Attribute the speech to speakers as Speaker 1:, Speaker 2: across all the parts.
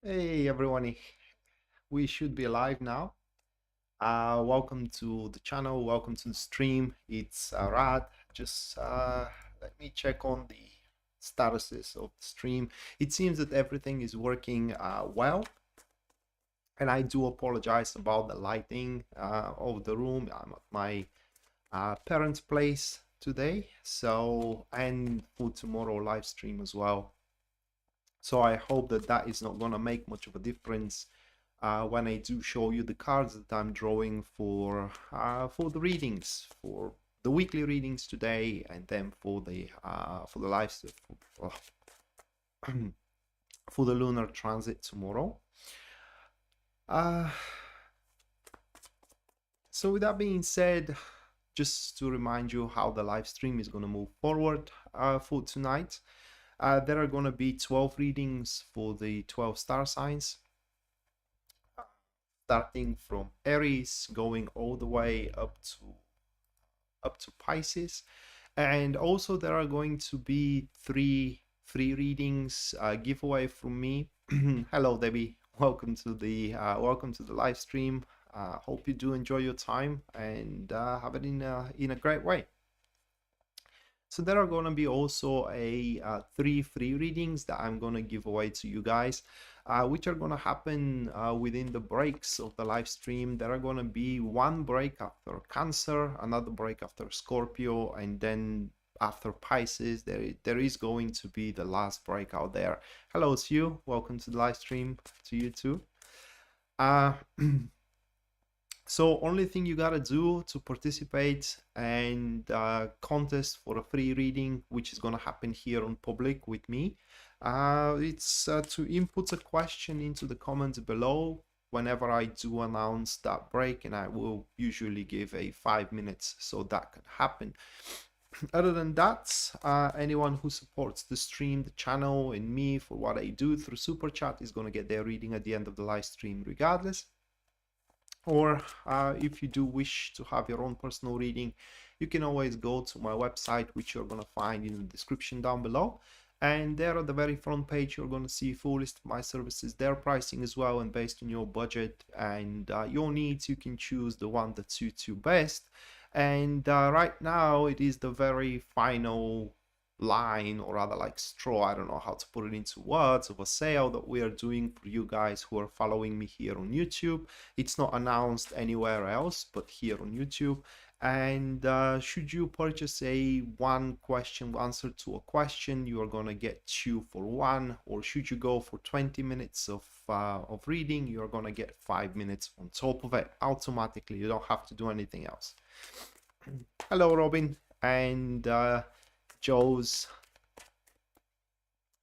Speaker 1: Hey everyone, we should be live now. Welcome to the channel, welcome to the stream. It's Rad. Just let me check on the statuses of the stream. It seems that everything is working well, and I do apologize about the lighting of the room. I'm at my parents' place today, and for tomorrow live stream as well. So I hope that is not gonna make much of a difference when I do show you the cards that I'm drawing for the readings, for the weekly readings today, and then for the live for the lunar transit tomorrow. So with that being said, just to remind you how the live stream is going to move forward for tonight, there are going to be 12 readings for the 12 star signs, starting from Aries, going all the way up to Pisces. And also there are going to be three free readings giveaway from me. Hello Debbie, welcome to the live stream. Hope you do enjoy your time and have it in a great way. So there are going to be also three free readings that I'm going to give away to you guys, which are going to happen within the breaks of the live stream. There are going to be one break after Cancer, another break after Scorpio, and then after Pisces, there is going to be the last break out there. Hello, Sue. Welcome to the live stream to you too. So only thing you gotta do to participate and contest for a free reading, which is gonna happen here on public with me, it's to input a question into the comments below whenever I do announce that break, and I will usually give a 5 minutes so that can happen. Other than that, anyone who supports the stream, the channel, and me for what I do through Super Chat is gonna get their reading at the end of the live stream regardless. Or if you do wish to have your own personal reading, you can always go to my website, which you're going to find in the description down below. And there at the very front page, you're going to see a full list of my services, their pricing as well, and based on your budget and your needs, you can choose the one that suits you best. And right now, it is the very final line, or rather like straw, I don't know how to put it into words, of a sale that we are doing for you guys who are following me here on YouTube. It's not announced anywhere else but here on YouTube. And should you purchase a one question answer to a question, you are gonna get 2 for 1. Or should you go for 20 minutes of reading, you're gonna get 5 minutes on top of it automatically. You don't have to do anything else. Hello Robin and Joe's,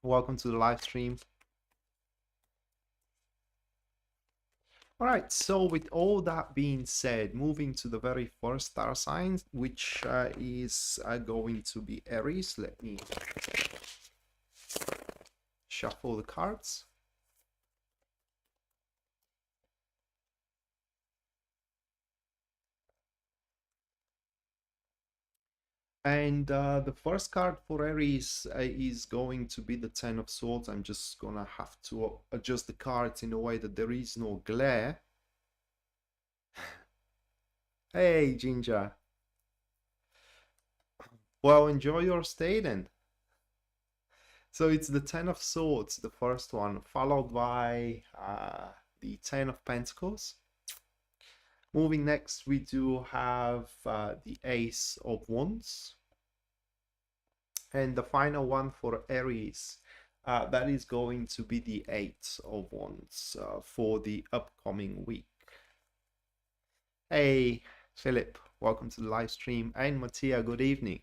Speaker 1: welcome to the live stream. All right, so with all that being said, moving to the very first star sign, which is going to be Aries. Let me shuffle the cards. And the first card for Aries is going to be the 10 of Swords. I'm just gonna have to adjust the cards in a way that there is no glare. Hey, Ginger. Well, enjoy your stay then. So it's the 10 of Swords, the first one, followed by the 10 of Pentacles. Moving next, we do have the Ace of Wands. And the final one for Aries, that is going to be the 8 of Wands for the upcoming week. Hey, Philip, welcome to the live stream. And Mattia, good evening.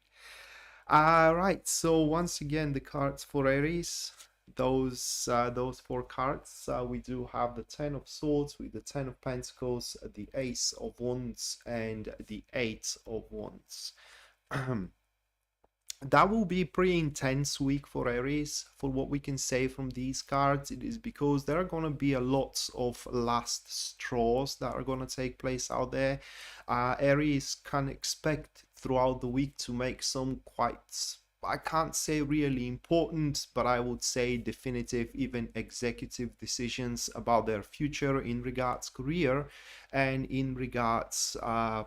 Speaker 1: Right, so once again, the cards for Aries, those 4 cards, we do have the 10 of Swords with the 10 of Pentacles, the Ace of Wands, and the 8 of Wands. That will be a pretty intense week for Aries. For what we can say from these cards, it is because there are going to be a lot of last straws that are going to take place out there. Aries can expect throughout the week to make some quite I can't say really important, but I would say definitive, even executive decisions about their future in regards career and in regards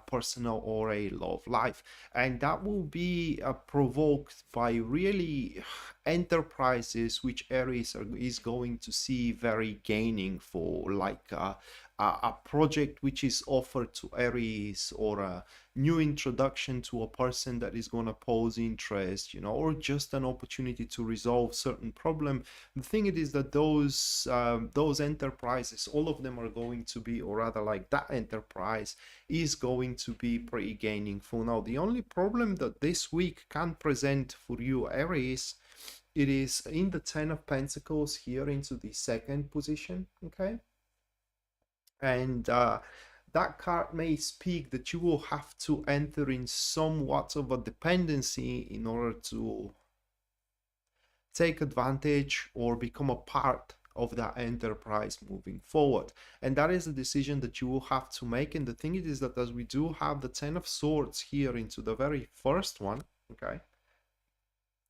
Speaker 1: personal or a love life. And that will be provoked by really enterprises which Aries is going to see very gaining for, like a project which is offered to Aries, or a new introduction to a person that is going to pose interest, you know, or just an opportunity to resolve certain problem. The thing it is that those enterprises, all of them are going to be, or rather like that enterprise is going to be pretty gainingful. Now, the only problem that this week can present for you, Aries, it is in the 10 of Pentacles here into the second position, okay? And that card may speak that you will have to enter in somewhat of a dependency in order to take advantage or become a part of that enterprise moving forward. And that is a decision that you will have to make. And the thing is that as we do have the 10 of Swords here into the very first one, okay,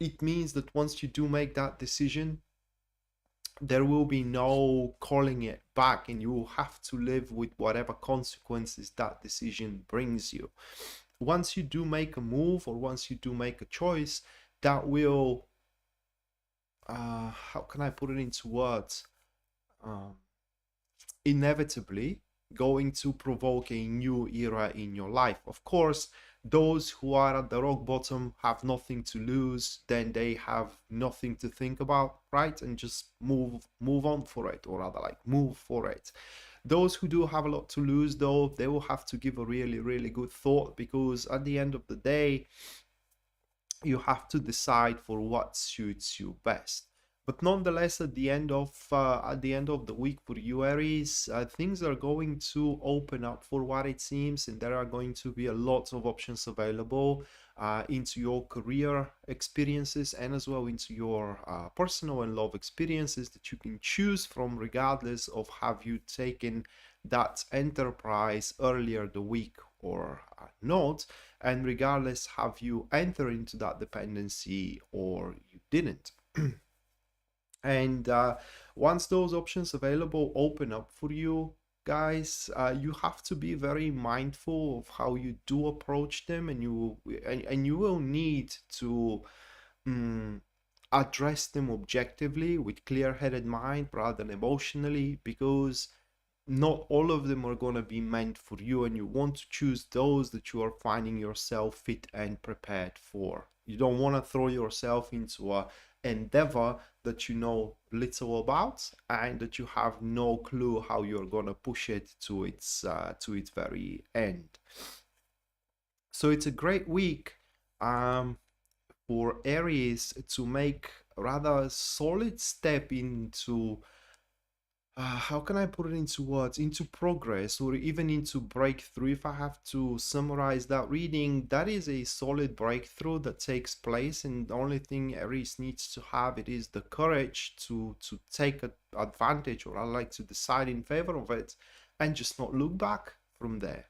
Speaker 1: it means that once you do make that decision, there will be no calling it back, and you will have to live with whatever consequences that decision brings you. Once you do make a move, or once you do make a choice, that will how can I put it into words, inevitably going to provoke a new era in your life. Of course, those who are at the rock bottom have nothing to lose, then they have nothing to think about, right? And just move on for it, or rather like move for it. Those who do have a lot to lose, though, they will have to give a really good thought, because at the end of the day, you have to decide for what suits you best. But nonetheless, at the end of the week for you, Aries, things are going to open up for what it seems, and there are going to be a lot of options available into your career experiences, and as well into your personal and love experiences that you can choose from, regardless of have you taken that enterprise earlier the week or not, and regardless have you entered into that dependency or you didn't. And once those options available open up for you, guys, you have to be very mindful of how you do approach them, and you will need to address them objectively with clear-headed mind rather than emotionally, because not all of them are going to be meant for you, and you want to choose those that you are finding yourself fit and prepared for. You don't want to throw yourself into a endeavor that you know little about, and that you have no clue how you're going to push it to its very end. So it's a great week for Aries to make a rather solid step into how can I put it into words? Into progress, or even into breakthrough. If I have to summarize that reading, that is a solid breakthrough that takes place, and the only thing Aries needs to have, it is the courage to take advantage, or I like to decide in favor of it, and just not look back from there.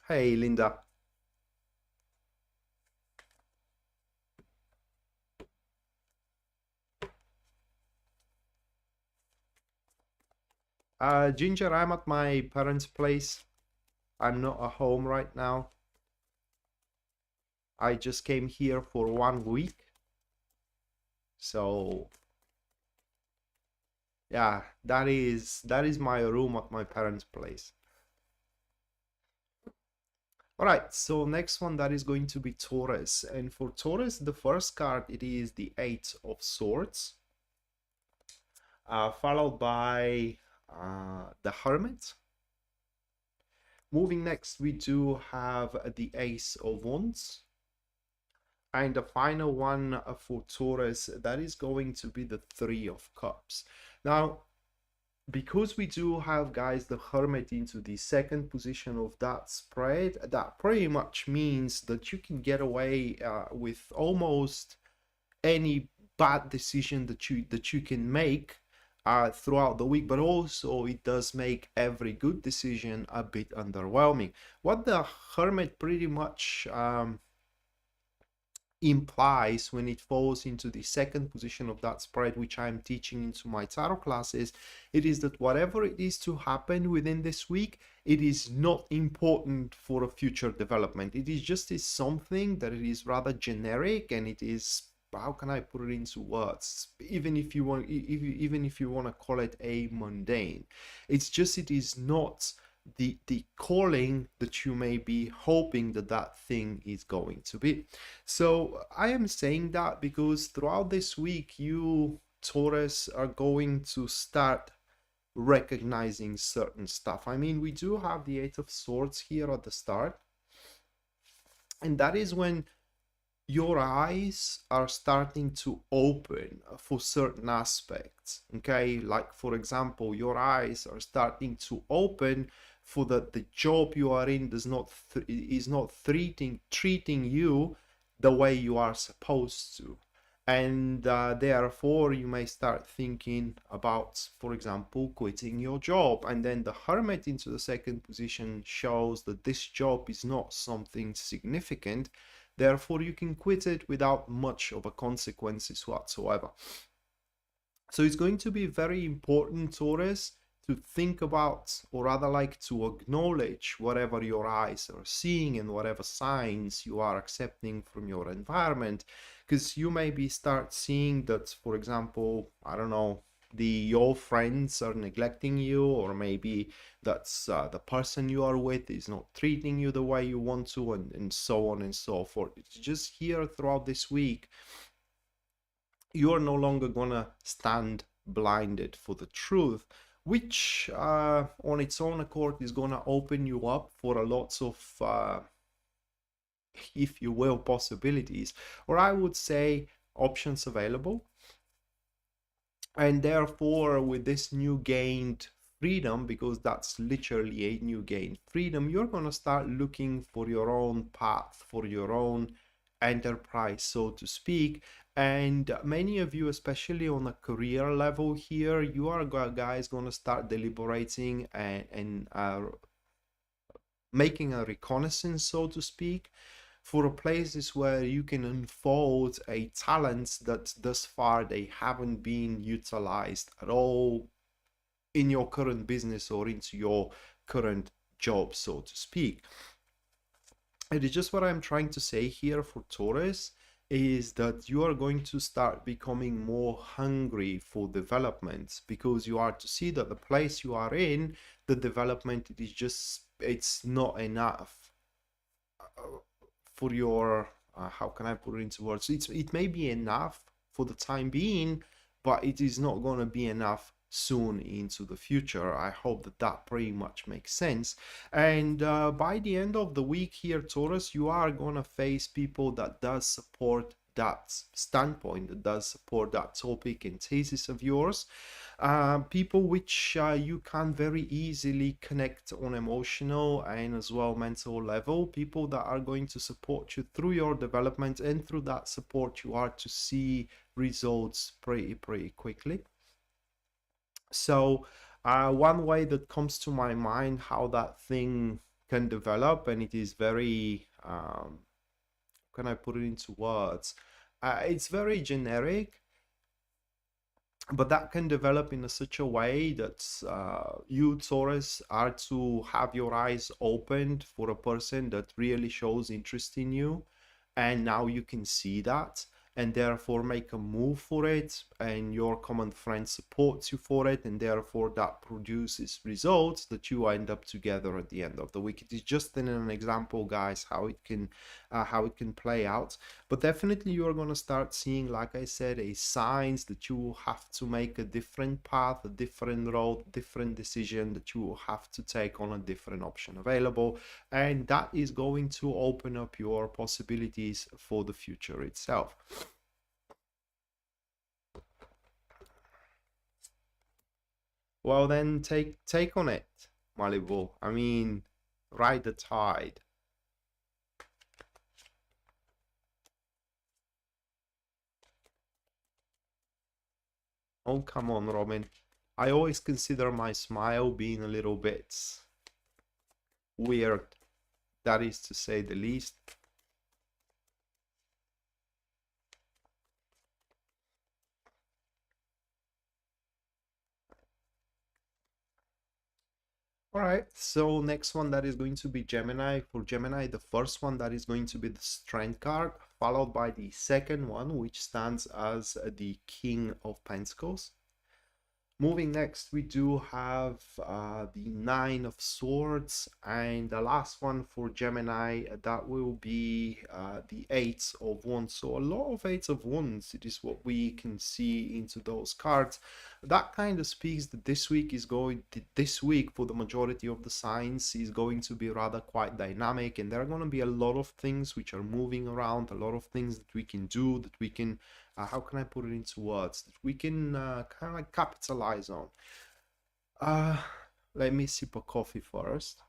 Speaker 1: Hey, Linda. Ginger, I'm at my parents' place. I'm not at home right now. I just came here for 1 week. So yeah, that is my room at my parents' place. All right, so next one, that is going to be Taurus. And for Taurus, the first card, it is the Eight of Swords, followed by the Hermit. Moving next, we do have the Ace of Wands. And the final one for Taurus, that is going to be the Three of Cups. Now, because we do have, guys, the Hermit into the second position of that spread, that pretty much means that you can get away with almost any bad decision that you can make throughout the week, but also it does make every good decision a bit underwhelming. What the Hermit pretty much implies when it falls into the second position of that spread, which I'm teaching into my tarot classes, it is that whatever it is to happen within this week, it is not important for a future development. It is just is something that it is rather generic, and it is, how can I put it into words, even if you want, even if you want to call it a mundane, it's just, it is not the calling that you may be hoping that that thing is going to be. So I am saying that because throughout this week, you Taurus are going to start recognizing certain stuff. I mean, we do have the Eight of Swords here at the start, and that is when your eyes are starting to open for certain aspects. Okay, like for example, your eyes are starting to open for the job you are in is not treating you the way you are supposed to, and therefore you may start thinking about, for example, quitting your job. And then the Hermit into the second position shows that this job is not something significant, therefore you can quit it without much of a consequences whatsoever. So it's going to be very important, Taurus, to think about, or rather like to acknowledge whatever your eyes are seeing and whatever signs you are accepting from your environment, because you maybe start seeing that, for example, I don't know, your friends are neglecting you, or maybe that's the person you are with is not treating you the way you want to, and so on and so forth. It's just here throughout this week, you are no longer gonna stand blinded for the truth, which on its own accord is gonna open you up for a lots of if you will, possibilities, or I would say options available. And therefore, with this new gained freedom, because that's literally a new gained freedom, you're going to start looking for your own path, for your own enterprise, so to speak. And many of you, especially on a career level here, you are guys going to start deliberating and making a reconnaissance, so to speak, for places where you can unfold a talent that thus far they haven't been utilized at all in your current business or into your current job, so to speak. It is just what I'm trying to say here for Taurus, is that you are going to start becoming more hungry for development, because you are to see that the place you are in, the development, it is just, it's not enough for your how can I put it into words, it may be enough for the time being, but it is not going to be enough soon into the future. I hope that that pretty much makes sense. And by the end of the week here, Taurus, you are going to face people that does support that standpoint, that does support that topic and thesis of yours. People which you can very easily connect on emotional and as well mental level, people that are going to support you through your development, and through that support you are to see results pretty quickly. So one way that comes to my mind how that thing can develop, and it is very can I put it into words, it's very generic, but that can develop in such a way that you, Taurus, are to have your eyes opened for a person that really shows interest in you, and now you can see that, and therefore make a move for it, and your common friend supports you for it, and therefore that produces results that you end up together at the end of the week. It is just an example, guys, how it can play out. But definitely you are going to start seeing, like I said, a signs that you will have to make a different path, a different road, different decision, that you will have to take on a different option available, and that is going to open up your possibilities for the future itself. Well, then take on it, Malibu. I mean, ride the tide. Oh, come on, Robin. I always consider my smile being a little bit weird. That is to say the least. All right, so next one that is going to be Gemini. For Gemini, the first one that is going to be the Strength card, followed by the second one, which stands as the King of Pentacles. Moving next, we do have the Nine of Swords, and the last one for Gemini, that will be the Eight of Wands. So a lot of Eights of Wands, it is what we can see into those cards. That kind of speaks that this week for the majority of the signs is going to be rather quite dynamic, and there are going to be a lot of things which are moving around, a lot of things that we can do, that we can how can I put it into words that we can kind of like capitalize on. Uh, Let me sip a coffee first.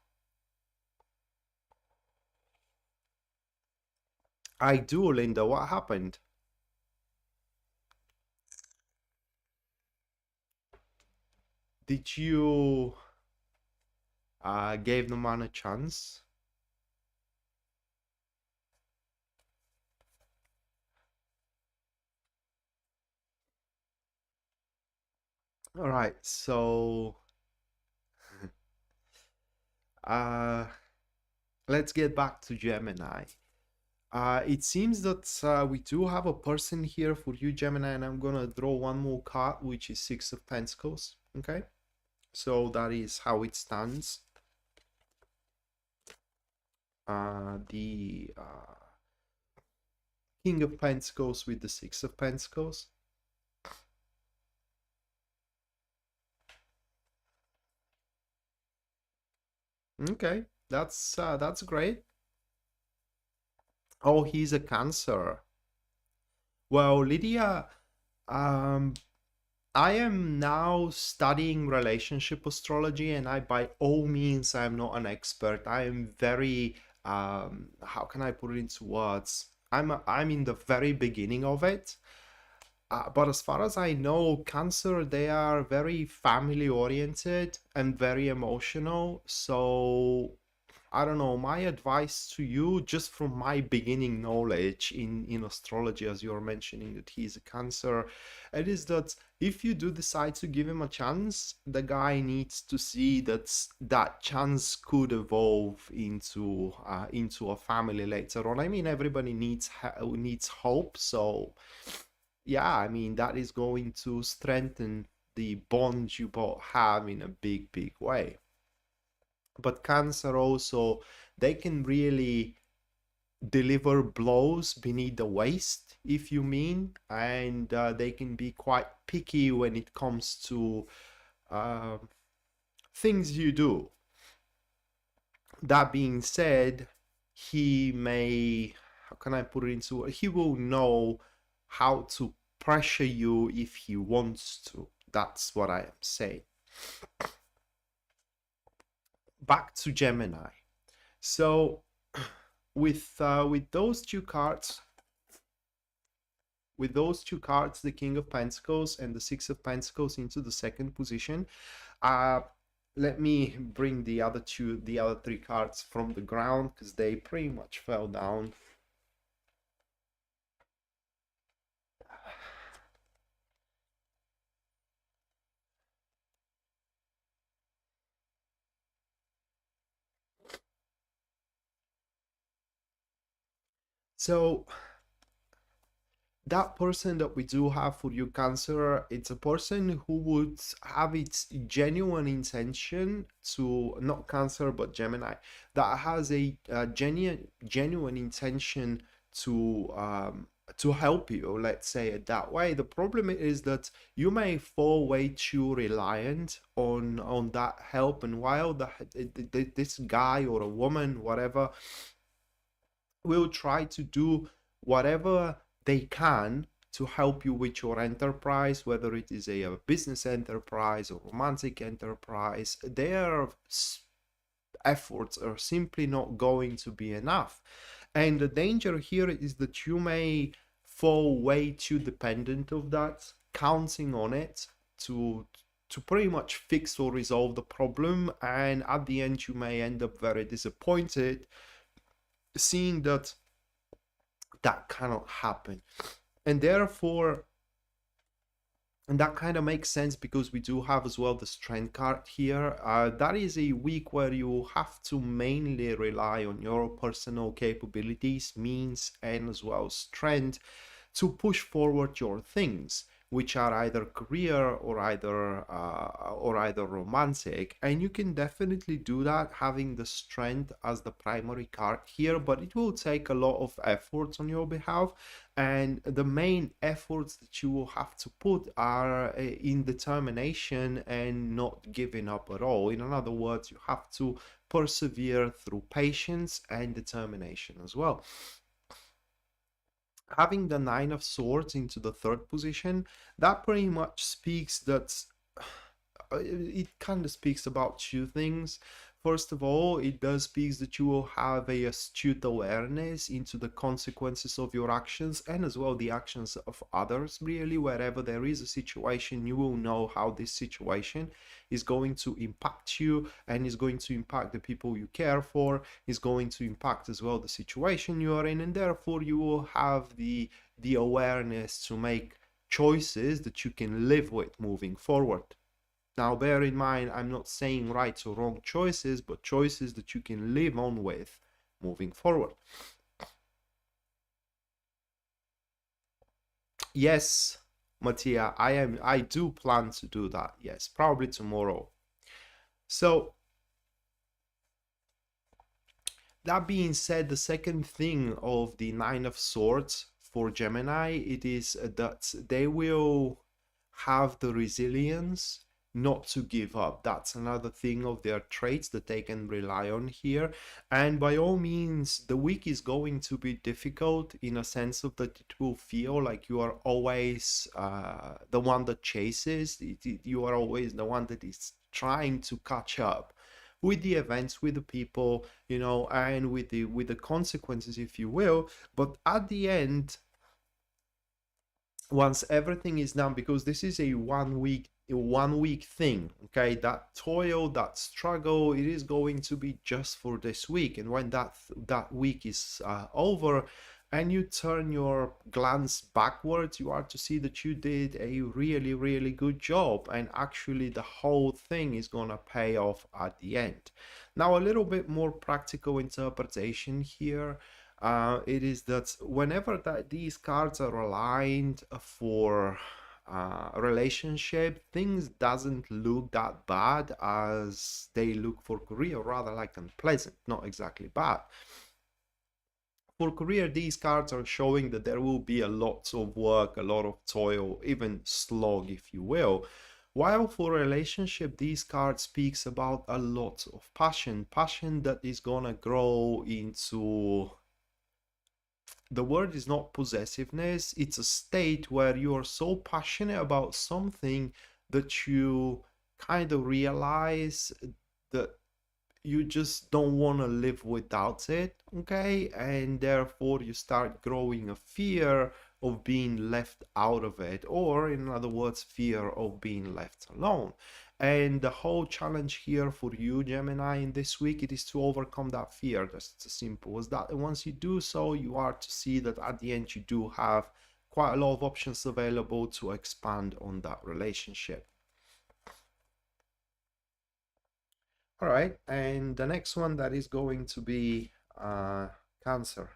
Speaker 1: I do, Linda. What happened? Did you gave the man a chance? All right, so uh, let's get back to Gemini. It seems that we do have a person here for you, Gemini, and I'm gonna draw one more card, which is Six of Pentacles. Okay, so that is how it stands. The King of Pentacles with the Six of Pentacles. Okay, that's great. Oh, he's a Cancer. Well, Lydia, um, I am now studying relationship astrology, and I, by all means, I'm not an expert. I am very, how can I put it into words? I'm in the very beginning of it. But as far as I know, Cancer, they are very family oriented and very emotional. So I don't know, my advice to you, just from my beginning knowledge in astrology, as you're mentioning that he's a Cancer, it is that if you do decide to give him a chance, the guy needs to see that that chance could evolve into a family later on. I mean, everybody needs hope, so yeah, I mean, that is going to strengthen the bond you both have in a big, big way. But Cancer also, they can really deliver blows beneath the waist, if you mean, and they can be quite picky when it comes to uh, things you do. That being said, he may, how can I put it into, he will know how to pressure you if he wants to. That's what I am saying. Back to Gemini. So with those two cards, the King of Pentacles and the Six of Pentacles into the second position, let me bring the other three cards from the ground because they pretty much fell down. So that person that we do have for you, Cancer, it's a person who would have its genuine intention to, not Cancer but Gemini, that has a genuine intention to help you, let's say it that way. The problem is that you may fall way too reliant on that help, and while this guy or a woman, whatever, will try to do whatever they can to help you with your enterprise, whether it is a business enterprise or romantic enterprise, their efforts are simply not going to be enough. And the danger here is that you may fall way too dependent of that, counting on it to pretty much fix or resolve the problem, and at the end you may end up very disappointed seeing that that cannot happen. And therefore And that kind of makes sense because we do have as well the strength card here. That is a week where you have to mainly rely on your personal capabilities, means, and as well strength to push forward your things, which are either career or either romantic. And you can definitely do that having the strength as the primary card here, but it will take a lot of efforts on your behalf. And the main efforts that you will have to put are in determination and not giving up at all. In other words, you have to persevere through patience and determination as well. Having the Nine of Swords into the third position, that pretty much speaks that it kind of speaks about two things. First of all, it does speak that you will have a astute awareness into the consequences of your actions and as well the actions of others. Really, wherever there is a situation, you will know how this situation is going to impact you and is going to impact the people you care for, is going to impact as well the situation you are in, and therefore you will have the awareness to make choices that you can live with moving forward. Now, bear in mind, I'm not saying right or wrong choices, but choices that you can live on with moving forward. Yes, Mattia, I do plan to do that. Yes, probably tomorrow. So, that being said, the second thing of the Nine of Swords for Gemini, it is that they will have the resilience not to give up. That's another thing of their traits that they can rely on here. And by all means, the week is going to be difficult in a sense of that it will feel like you are always the one that chases. You are always the one that is trying to catch up with the events, with the people, you know, and with the consequences, if you will. But at the end, once everything is done, because this is a 1 week thing, okay, that toil, that struggle, it is going to be just for this week. And when that week is over and you turn your glance backwards, you are to see that you did a really, really good job, and actually the whole thing is gonna pay off at the end. Now, a little bit more practical interpretation here. It is that whenever these cards are aligned for a relationship, things doesn't look that bad as they look for career, rather like unpleasant, not exactly bad. For career, these cards are showing that there will be a lot of work, a lot of toil, even slog, if you will. While for relationship, these cards speaks about a lot of passion that is gonna grow into, the word is not possessiveness, it's a state where you are so passionate about something that you kind of realize that you just don't want to live without it, okay? And therefore you start growing a fear of being left out of it, or in other words, fear of being left alone. And the whole challenge here for you, Gemini, in this week, it is to overcome that fear. Just as simple as that. And once you do so, you are to see that at the end you do have quite a lot of options available to expand on that relationship. All right, and the next one, that is going to be Cancer.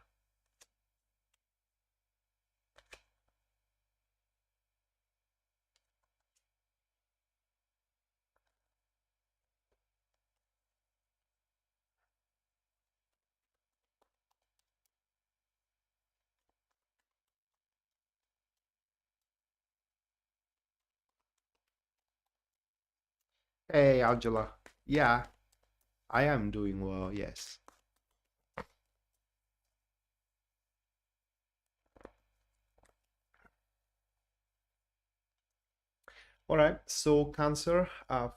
Speaker 1: Hey, Angela. Yeah, I am doing well, yes. All right, so Cancer,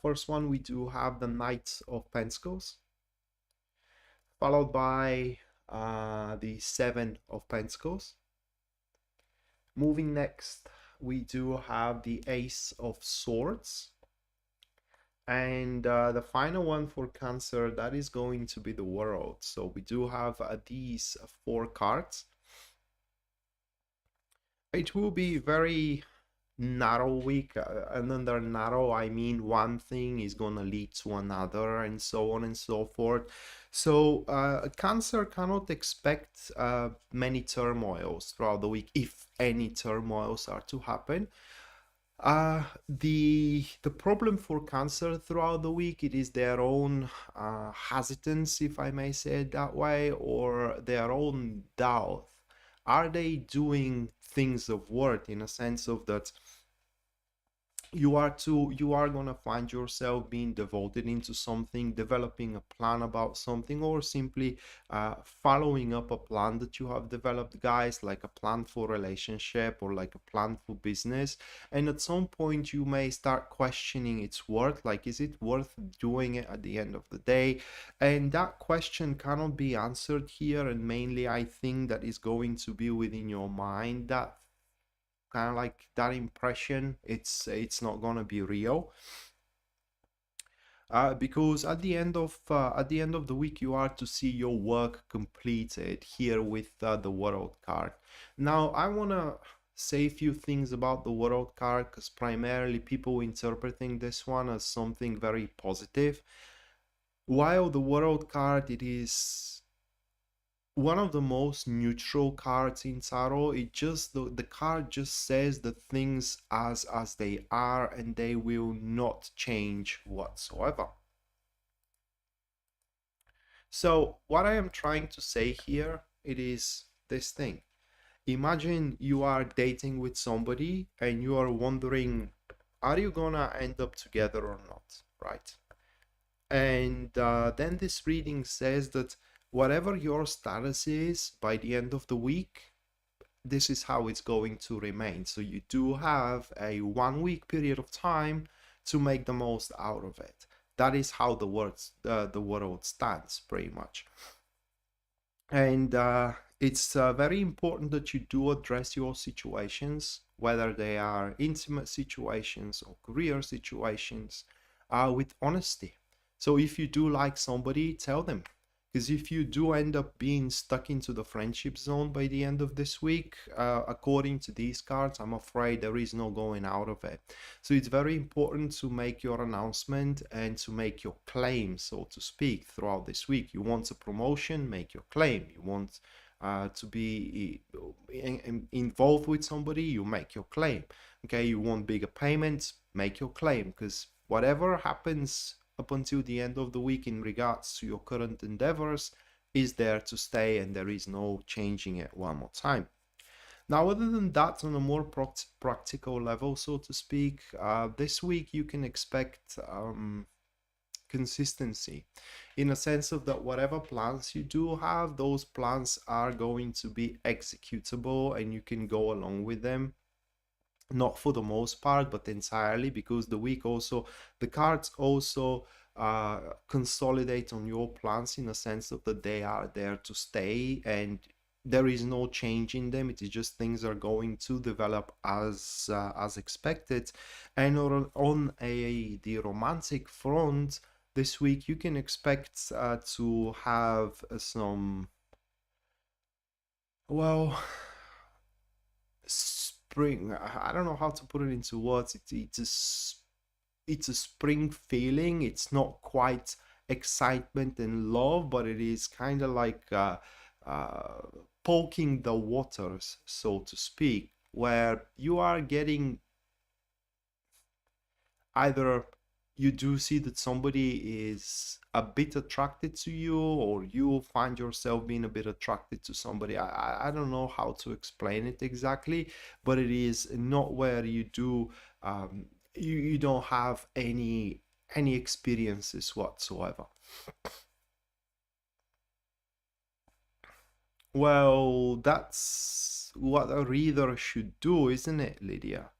Speaker 1: first one, we do have the Knight of Pentacles, followed by the Seven of Pentacles. Moving next, we do have the Ace of Swords. And the final one for Cancer, that is going to be the World. So we do have these four cards. It will be very narrow week, and under narrow I mean one thing is gonna lead to another, and so on and so forth. So Cancer cannot expect many turmoils throughout the week, if any turmoils are to happen. The problem for Cancer throughout the week, it is their own hesitance, if I may say it that way, or their own doubt. Are they doing things of worth, in a sense of that you are gonna find yourself being devoted into something, developing a plan about something, or simply following up a plan that you have developed, guys, like a plan for relationship or like a plan for business. And at some point you may start questioning its worth, like, is it worth doing it at the end of the day? And that question cannot be answered here, and mainly I think that is going to be within your mind, that kind of like that impression. It's not gonna be real, because at the end of the week you are to see your work completed here with the World card. Now I want to say a few things about the World card, because primarily people interpreting this one as something very positive, while the World card, it is one of the most neutral cards in tarot. It just, the card just says the things as they are, and they will not change whatsoever. So what I am trying to say here, it is this thing. Imagine you are dating with somebody and you are wondering, are you gonna end up together or not, right? And then this reading says that whatever your status is by the end of the week, this is how it's going to remain. So you do have a 1 week period of time to make the most out of it. That is how the world stands, pretty much. And it's very important that you do address your situations, whether they are intimate situations or career situations, with honesty. So if you do like somebody, tell them. Because if you do end up being stuck into the friendship zone by the end of this week, according to these cards, I'm afraid there is no going out of it. So it's very important to make your announcement and to make your claim, so to speak, throughout this week. You want a promotion, make your claim. You want to be involved with somebody, you make your claim. Okay, you want bigger payments, make your claim, because whatever happens up until the end of the week in regards to your current endeavors is there to stay, and there is no changing it one more time. Now, other than that, on a more practical level, so to speak, this week you can expect consistency, in a sense of that whatever plans you do have, those plans are going to be executable and you can go along with them. Not for the most part, but entirely, because the week also, the cards also consolidate on your plans, in a sense of that they are there to stay and there is no change in them. It is just things are going to develop as expected. And on the romantic front, this week you can expect to have some, well, spring. I don't know how to put it into words. It's a spring feeling. It's not quite excitement and love, but it is kind of like poking the waters, so to speak, where you are getting, either you do see that somebody is a bit attracted to you, or you find yourself being a bit attracted to somebody. I don't know how to explain it exactly, but it is not where you do you don't have any experiences whatsoever. Well, that's what a reader should do, isn't it, Lydia?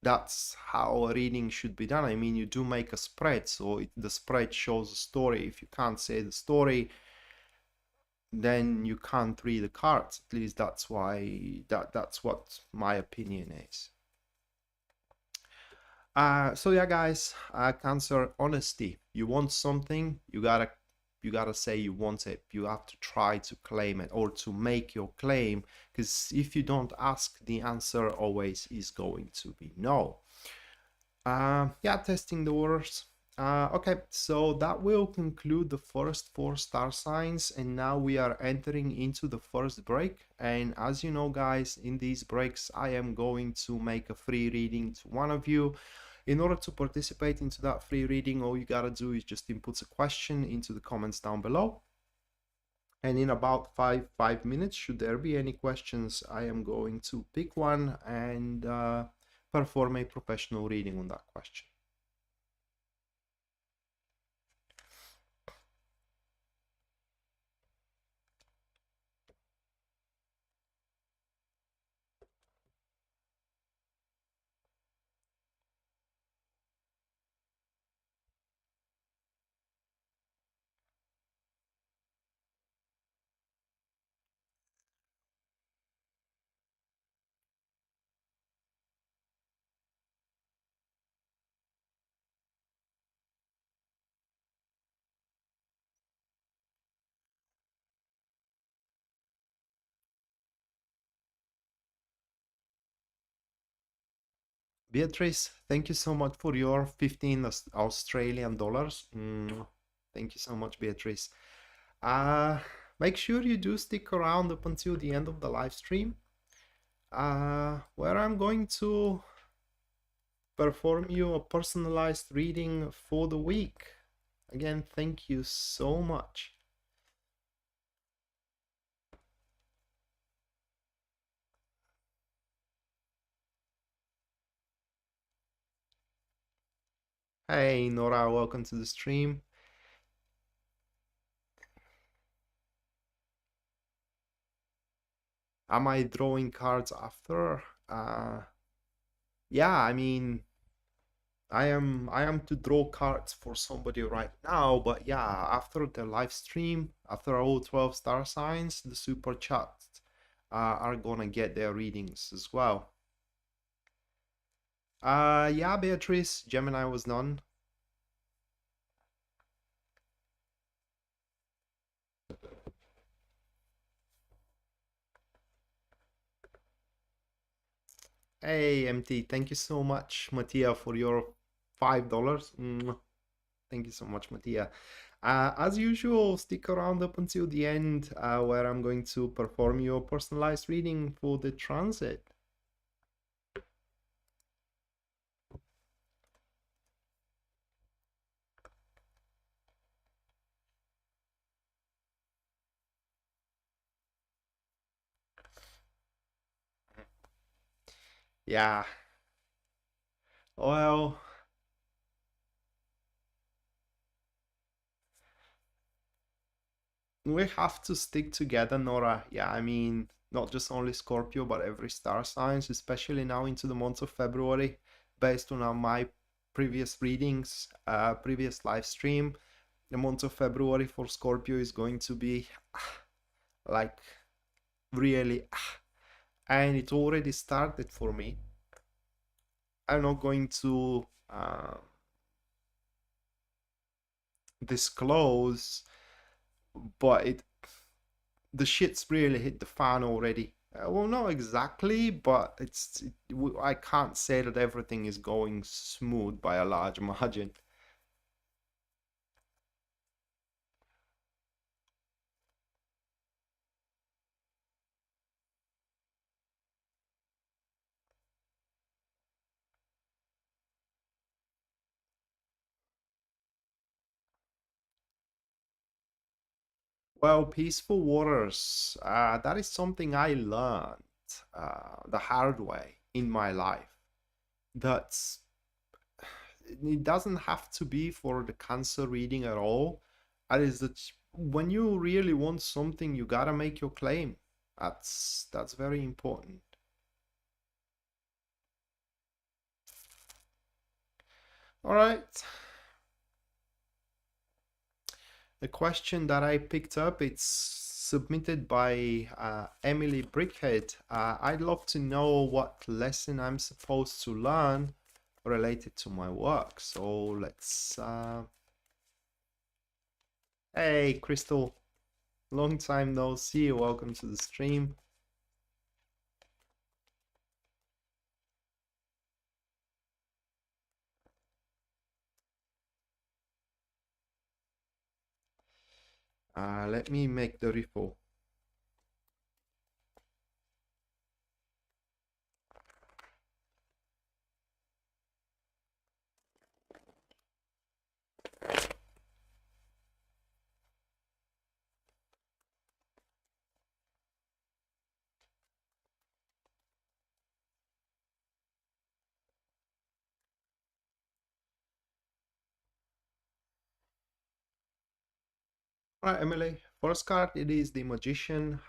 Speaker 1: That's how a reading should be done. I mean, you do make a spread, so the spread shows a story. If you can't say the story, then you can't read the cards. At least that's why that's what my opinion is. So yeah, guys, Cancer, honesty. You want something, you gotta you gotta say you want it. You have to try to claim it or to make your claim, because if you don't ask, the answer always is going to be no. Yeah, testing the waters. Okay, so that will conclude the first 4 star signs, and now we are entering into the first break. And as you know, guys, in these breaks I am going to make a free reading to one of you. In order to participate into that free reading, all you gotta do is just input a question into the comments down below, and in about five minutes, should there be any questions, I am going to pick one and perform a professional reading on that question. Beatrice, thank you so much for your 15 Australian dollars. Thank you so much, Beatrice. Make sure you do stick around up until the end of the live stream, where I'm going to perform you a personalized reading for the week. Again, thank you so much. Hey Nora, welcome to the stream. Am I drawing cards after? Yeah, I mean, I am to draw cards for somebody right now, but yeah, after the live stream, after all 12 star signs, the super chats are gonna get their readings as well. Yeah, Beatrice, Gemini was none. Hey, MT, thank you so much, Mattia, for your $5. Thank you so much, Mattia. As usual, stick around up until the end, where I'm going to perform your personalized reading for the transit. Yeah. Well, we have to stick together, Nora. Yeah, I mean, not just only Scorpio, but every star signs, especially now into the month of February, based on my previous readings, previous live stream. The month of February for Scorpio is going to be like really, and it already started for me. I'm not going to disclose, but the shit's really hit the fan already. Well, not exactly, but I can't say that everything is going smooth by a large margin. Well, peaceful waters, that is something I learned the hard way in my life. That's it doesn't have to be for the cancer reading at all. That is that when you really want something, you gotta make your claim. That's very important. All right. The question that I picked up, it's submitted by Emily Brickhead. I'd love to know what lesson I'm supposed to learn related to my work. So let's Hey, Crystal. Long time no see. Welcome to the stream. Let me make the riffle. All right, Emily. First card, it is the Magician,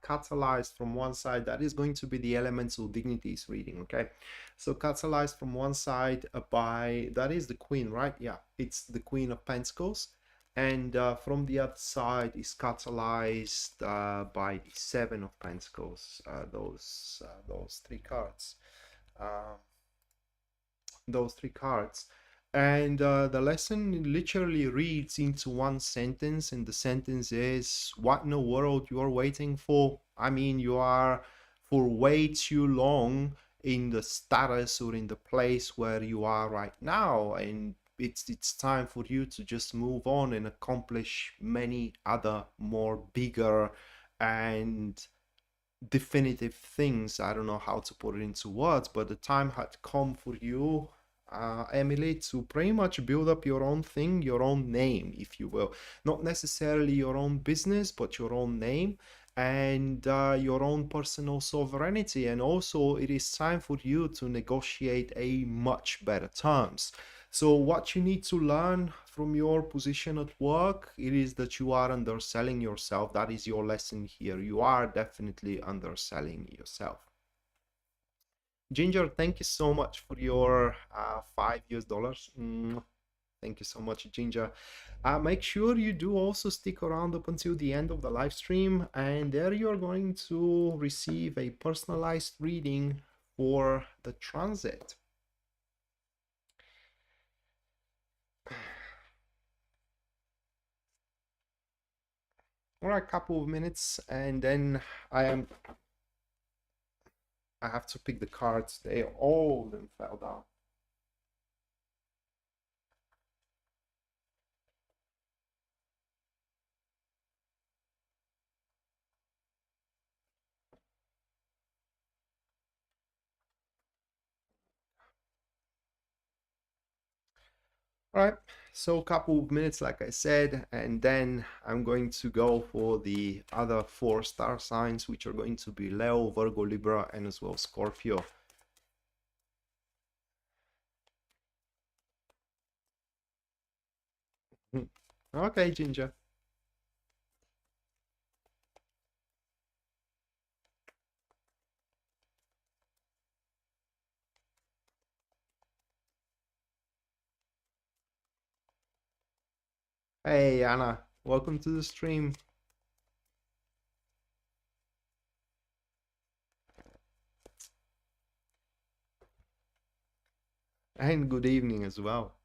Speaker 1: catalyzed from one side. That is going to be the Elemental Dignities reading, okay? So catalyzed from one side by, that is the Queen, right? Yeah, it's the Queen of Pentacles. And from the other side is catalyzed by the Seven of Pentacles. Those three cards. Uh, those three cards. And the lesson literally reads into one sentence, and the sentence is, what in the world you are waiting for? I mean, you are for way too long in the status or in the place where you are right now, and it's time for you to just move on and accomplish many other more bigger and definitive things. I don't know how to put it into words, but the time had come for you, Emily, to pretty much build up your own thing, your own name, if you will. Not necessarily your own business, but your own name and your own personal sovereignty. And also, it is time for you to negotiate a much better terms. So what you need to learn from your position at work, it is that you are underselling yourself. That is your lesson here. You are definitely underselling yourself. Ginger, thank you so much for your $5 US. Thank you so much, Ginger. Make sure you do also stick around up until the end of the live stream, and there you're going to receive a personalized reading for the transit. All right, a couple of minutes, and then I have to pick the cards. They all of them fell down. All right, so a couple of minutes, like I said, and then I'm going to go for the other 4 star signs, which are going to be Leo, Virgo, Libra, and as well Scorpio. Okay, Ginger. Hey, Anna. Welcome to the stream. And good evening as well.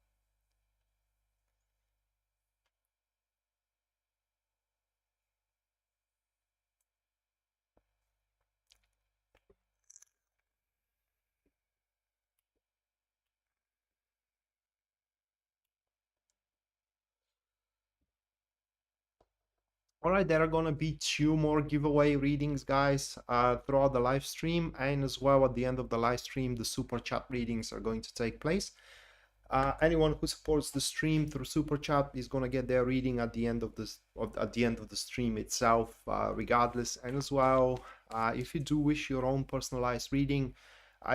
Speaker 1: All right, there are gonna be 2 more giveaway readings, guys, throughout the live stream, and as well at the end of the live stream, the super chat readings are going to take place. Anyone who supports the stream through super chat is gonna get their reading at the end of this, at the end of the stream itself, regardless. And as well, if you do wish your own personalized reading,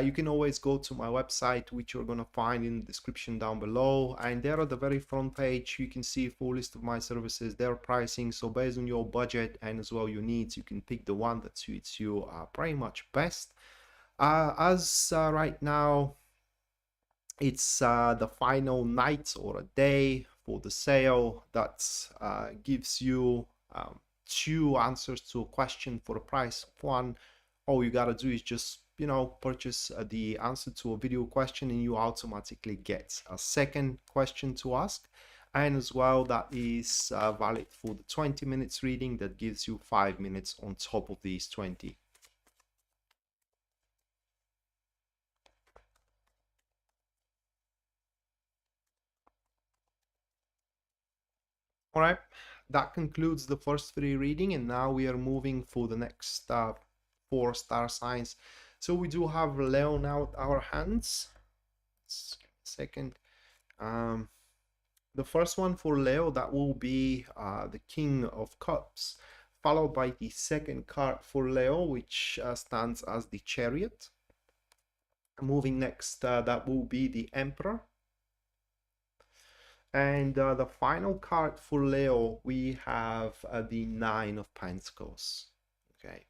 Speaker 1: you can always go to my website, which you're gonna find in the description down below, and there at the very front page you can see a full list of my services, their pricing. So based on your budget and as well your needs, you can pick the one that suits you pretty much best. As right now it's the final night or a day for the sale that gives you 2 answers to a question for the price of 1. All you gotta do is just, you know, purchase the answer to a video question, and you automatically get a second question to ask. And as well, that is valid for the 20 minutes reading. That gives you 5 minutes on top of these 20. All right, that concludes the first 3 reading, and now we are moving for the next 4 star signs. So we do have Leo now at our hands. Let's give a second. The first one for Leo, that will be the King of Cups, followed by the second card for Leo, which stands as the Chariot. Moving next, that will be the Emperor. And the final card for Leo, we have the Nine of Pentacles. Okay.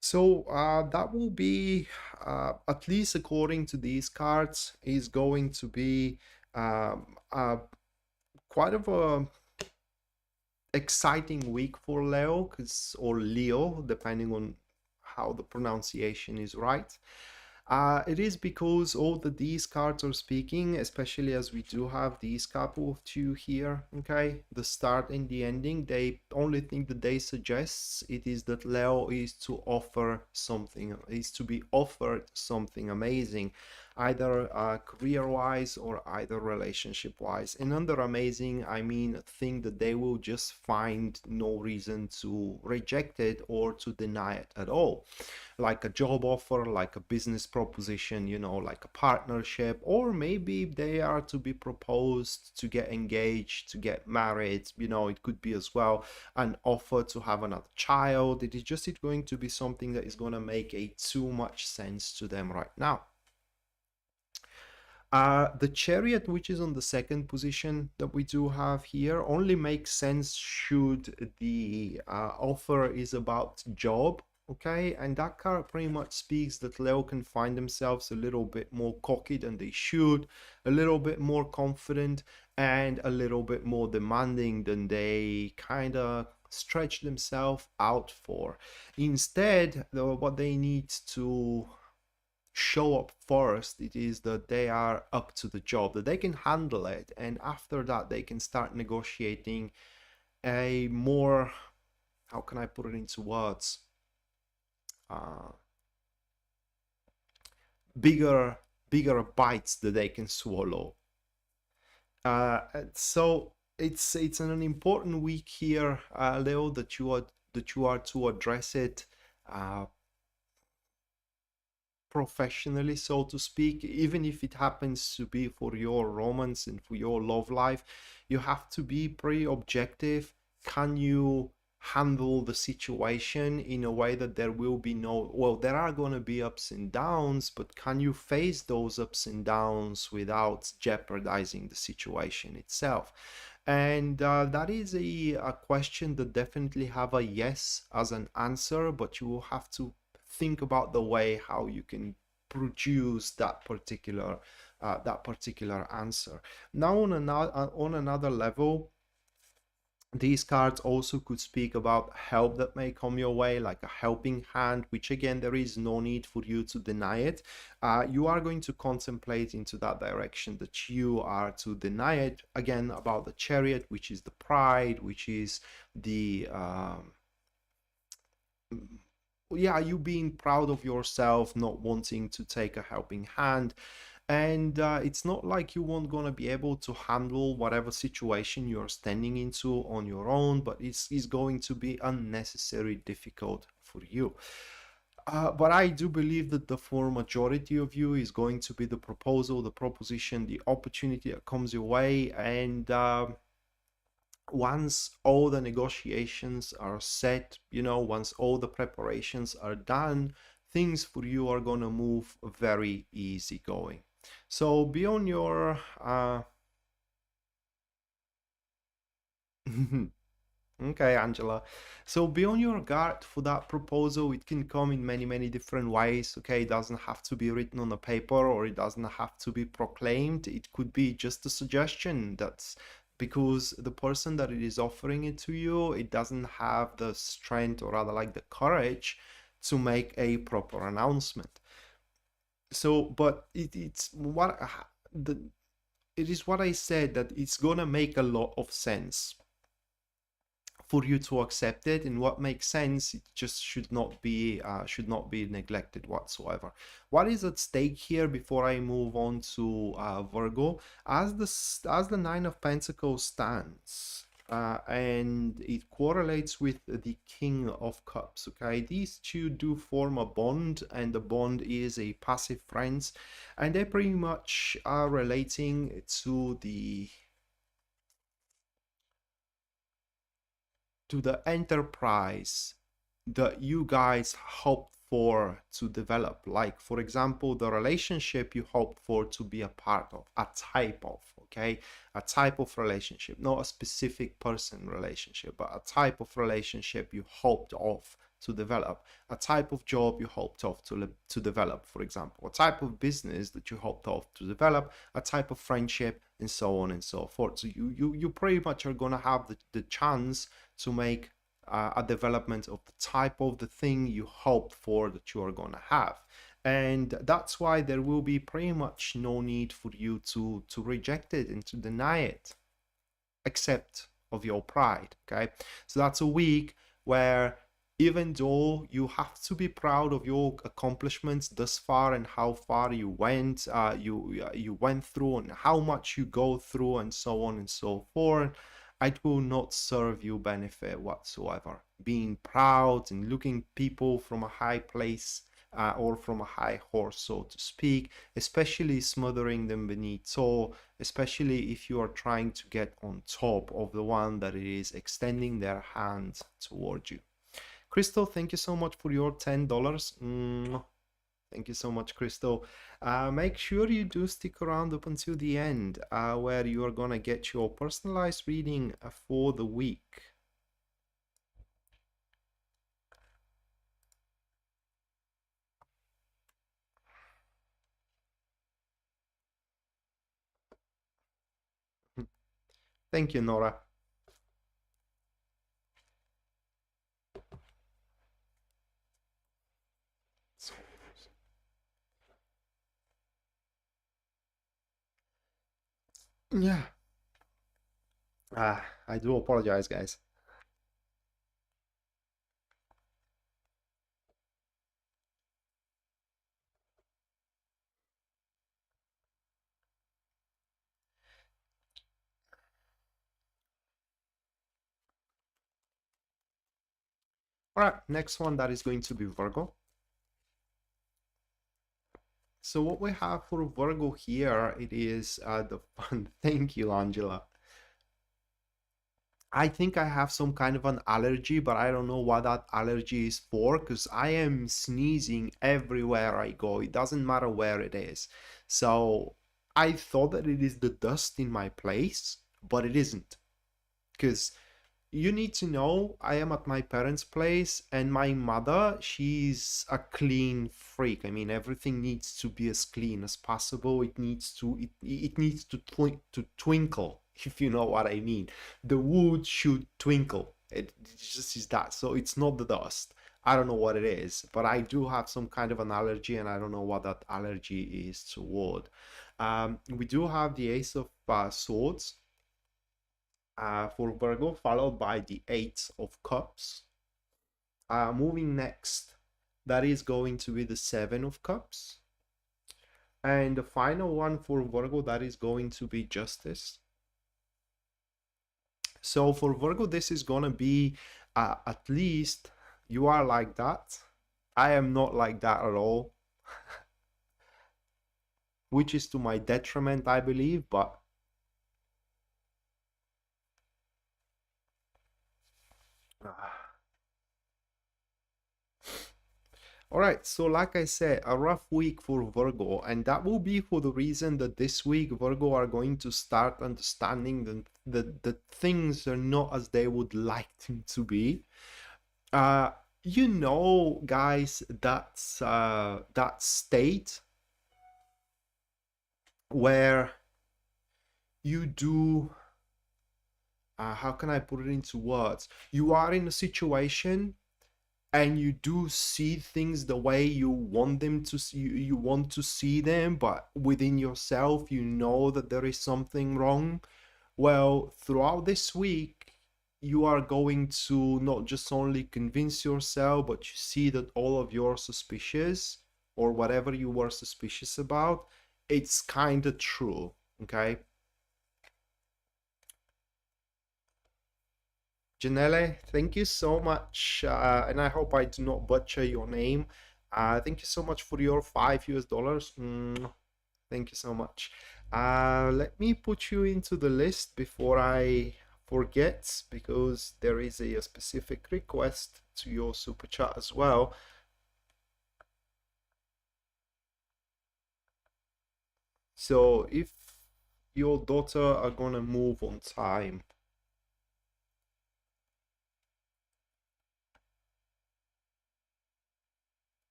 Speaker 1: So that will be, at least according to these cards, is going to be quite of a exciting week for Leo, or Leo, depending on how the pronunciation is right. It is because all these cards are speaking, especially as we do have these couple of two here, okay? The start and the ending, the only thing that they suggest it is that Leo is to offer something, is to be offered something amazing, either career-wise or either relationship-wise. And under amazing, I mean a thing that they will just find no reason to reject it or to deny it at all. Like a job offer, like a business proposition, you know, like a partnership, or maybe they are to be proposed, to get engaged, to get married, you know, it could be as well an offer to have another child. It is just going to be something that is going to make too much sense to them right now. The Chariot, which is on the second position that we do have here, only makes sense should the offer is about job, okay? And that card pretty much speaks that Leo can find themselves a little bit more cocky than they should, a little bit more confident, and a little bit more demanding than they kind of stretch themselves out for. Instead, what they need to show up first, it is that they are up to the job, that they can handle it, and after that they can start negotiating a more, how can I put it into words, bigger bites that they can swallow. So it's an important week here, Leo, that you are to address it professionally, so to speak. Even if it happens to be for your romance and for your love life, you have to be pretty objective. Can you handle the situation in a way that there will be no, well, there are going to be ups and downs, but can you face those ups and downs without jeopardizing the situation itself? And that is a question that definitely have a yes as an answer, but you will have to think about the way how you can produce that particular answer. Now on another level, these cards also could speak about help that may come your way, like a helping hand, which again, there is no need for you to deny it. You are going to contemplate into that direction, that you are to deny it. Again, about the Chariot, which is the pride, which is the yeah, you being proud of yourself, not wanting to take a helping hand. And it's not like you won't gonna be able to handle whatever situation you're standing into on your own, but it's going to be unnecessarily difficult for you. But I do believe that the for majority of you is going to be the proposal, the proposition, the opportunity that comes your way. And once all the negotiations are set, you know, once all the preparations are done, things for you are going to move very easy going. So be on your okay, Angela. So be on your guard for that proposal. It can come in many different ways. Okay, it doesn't have to be written on a paper, or it doesn't have to be proclaimed. It could be just a suggestion because the person that it is offering it to you, it doesn't have the strength, or rather like the courage, to make a proper announcement. So, but it's what the it is what I said, that it's gonna make a lot of sense for you to accept it, and what makes sense, it just should not be neglected whatsoever. What is at stake here before I move on to Virgo? As the Nine of Pentacles stands, and it correlates with the King of Cups. Okay, these two do form a bond, and the bond is a passive friends, and they pretty much are relating to the enterprise that you guys hoped for to develop. Like, for example, the relationship you hoped for to be a part of, a type of, okay? A type of relationship, not a specific person relationship, but a type of relationship you hoped of to develop, a type of job you hoped of to develop, for example, a type of business that you hoped of to develop, a type of friendship, and so on and so forth. So you pretty much are going to have the chance to make a development of the type of the thing you hoped for that you are going to have. And that's why there will be pretty much no need for you to reject it and to deny it, except of your pride. Okay, so that's a week where, even though you have to be proud of your accomplishments thus far and how far you went, you went through, and how much you go through, and so on and so forth, it will not serve you benefit whatsoever. Being proud and looking people from a high place, or from a high horse, so to speak, especially smothering them beneath soul, especially if you are trying to get on top of the one that is extending their hand towards you. Crystal, thank you so much for your $10. Thank you so much, Crystal. Make sure you do stick around up until the end, where you are gonna get your personalized reading for the week. Thank you, Nora. Yeah. I do apologize, guys. All right, next one, that is going to be Virgo. So what we have for Virgo here, it is the fun. Thank you, Angela. I think I have some kind of an allergy, but I don't know what that allergy is for, because I am sneezing everywhere I go. It doesn't matter where it is. So I thought that it is the dust in my place, but it isn't. Because you need to know, I am at my parents' place, and my mother, she's a clean freak. I mean, everything needs to be as clean as possible. It needs to twinkle, if you know what I mean. The wood should twinkle. It just is that. So it's not the dust. I don't know what it is, but I do have some kind of an allergy, and I don't know what that allergy is toward. We do have the Ace of Swords for Virgo, followed by the Eight of Cups. Moving next, that is going to be the Seven of Cups. And the final one for Virgo, that is going to be Justice. So for Virgo, this is going to be at least you are like that. I am not like that at all, which is to my detriment, I believe, but all right, so like I said, a rough week for Virgo, and that will be for the reason that this week Virgo are going to start understanding that things are not as they would like them to be. You know, guys, that's that state where you do how can I put it into words? You are in a situation and you do see things the way you want them to see, you want to see them, but within yourself you know that there is something wrong. Well, throughout this week you are going to not just only convince yourself, but you see that all of your suspicious, or whatever you were suspicious about, it's kind of true. Okay, Janelle, thank you so much, and I hope I do not butcher your name. Thank you so much for your $5 US. Thank you so much. Let me put you into the list before I forget, because there is a specific request to your super chat as well. So if your daughter are gonna move on time,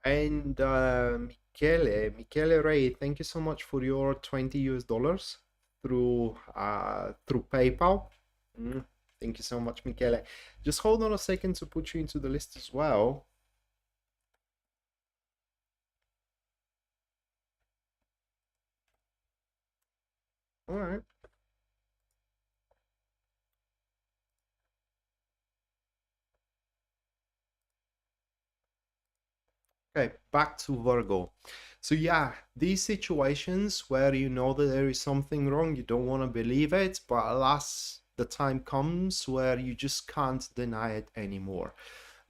Speaker 1: and Michele Ray, thank you so much for your $20 US through PayPal. Mm, Thank you so much, Michele. Just hold on a second to put you into the list as well. All right. Okay, back to Virgo. So yeah, these situations where you know that there is something wrong, you don't want to believe it, but alas, the time comes where you just can't deny it anymore.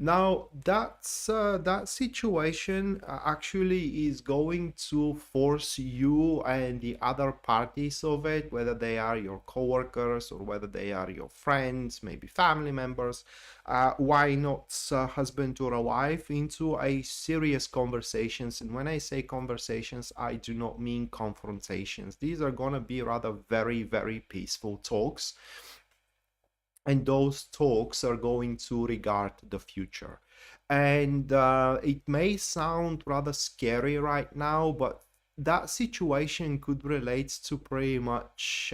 Speaker 1: Now, that situation actually is going to force you and the other parties of it, whether they are your coworkers or whether they are your friends, maybe family members, why not husband or a wife, into a serious conversations. And when I say conversations, I do not mean confrontations. These are gonna be rather very, very peaceful talks, and those talks are going to regard the future. And it may sound rather scary right now, but that situation could relate to pretty much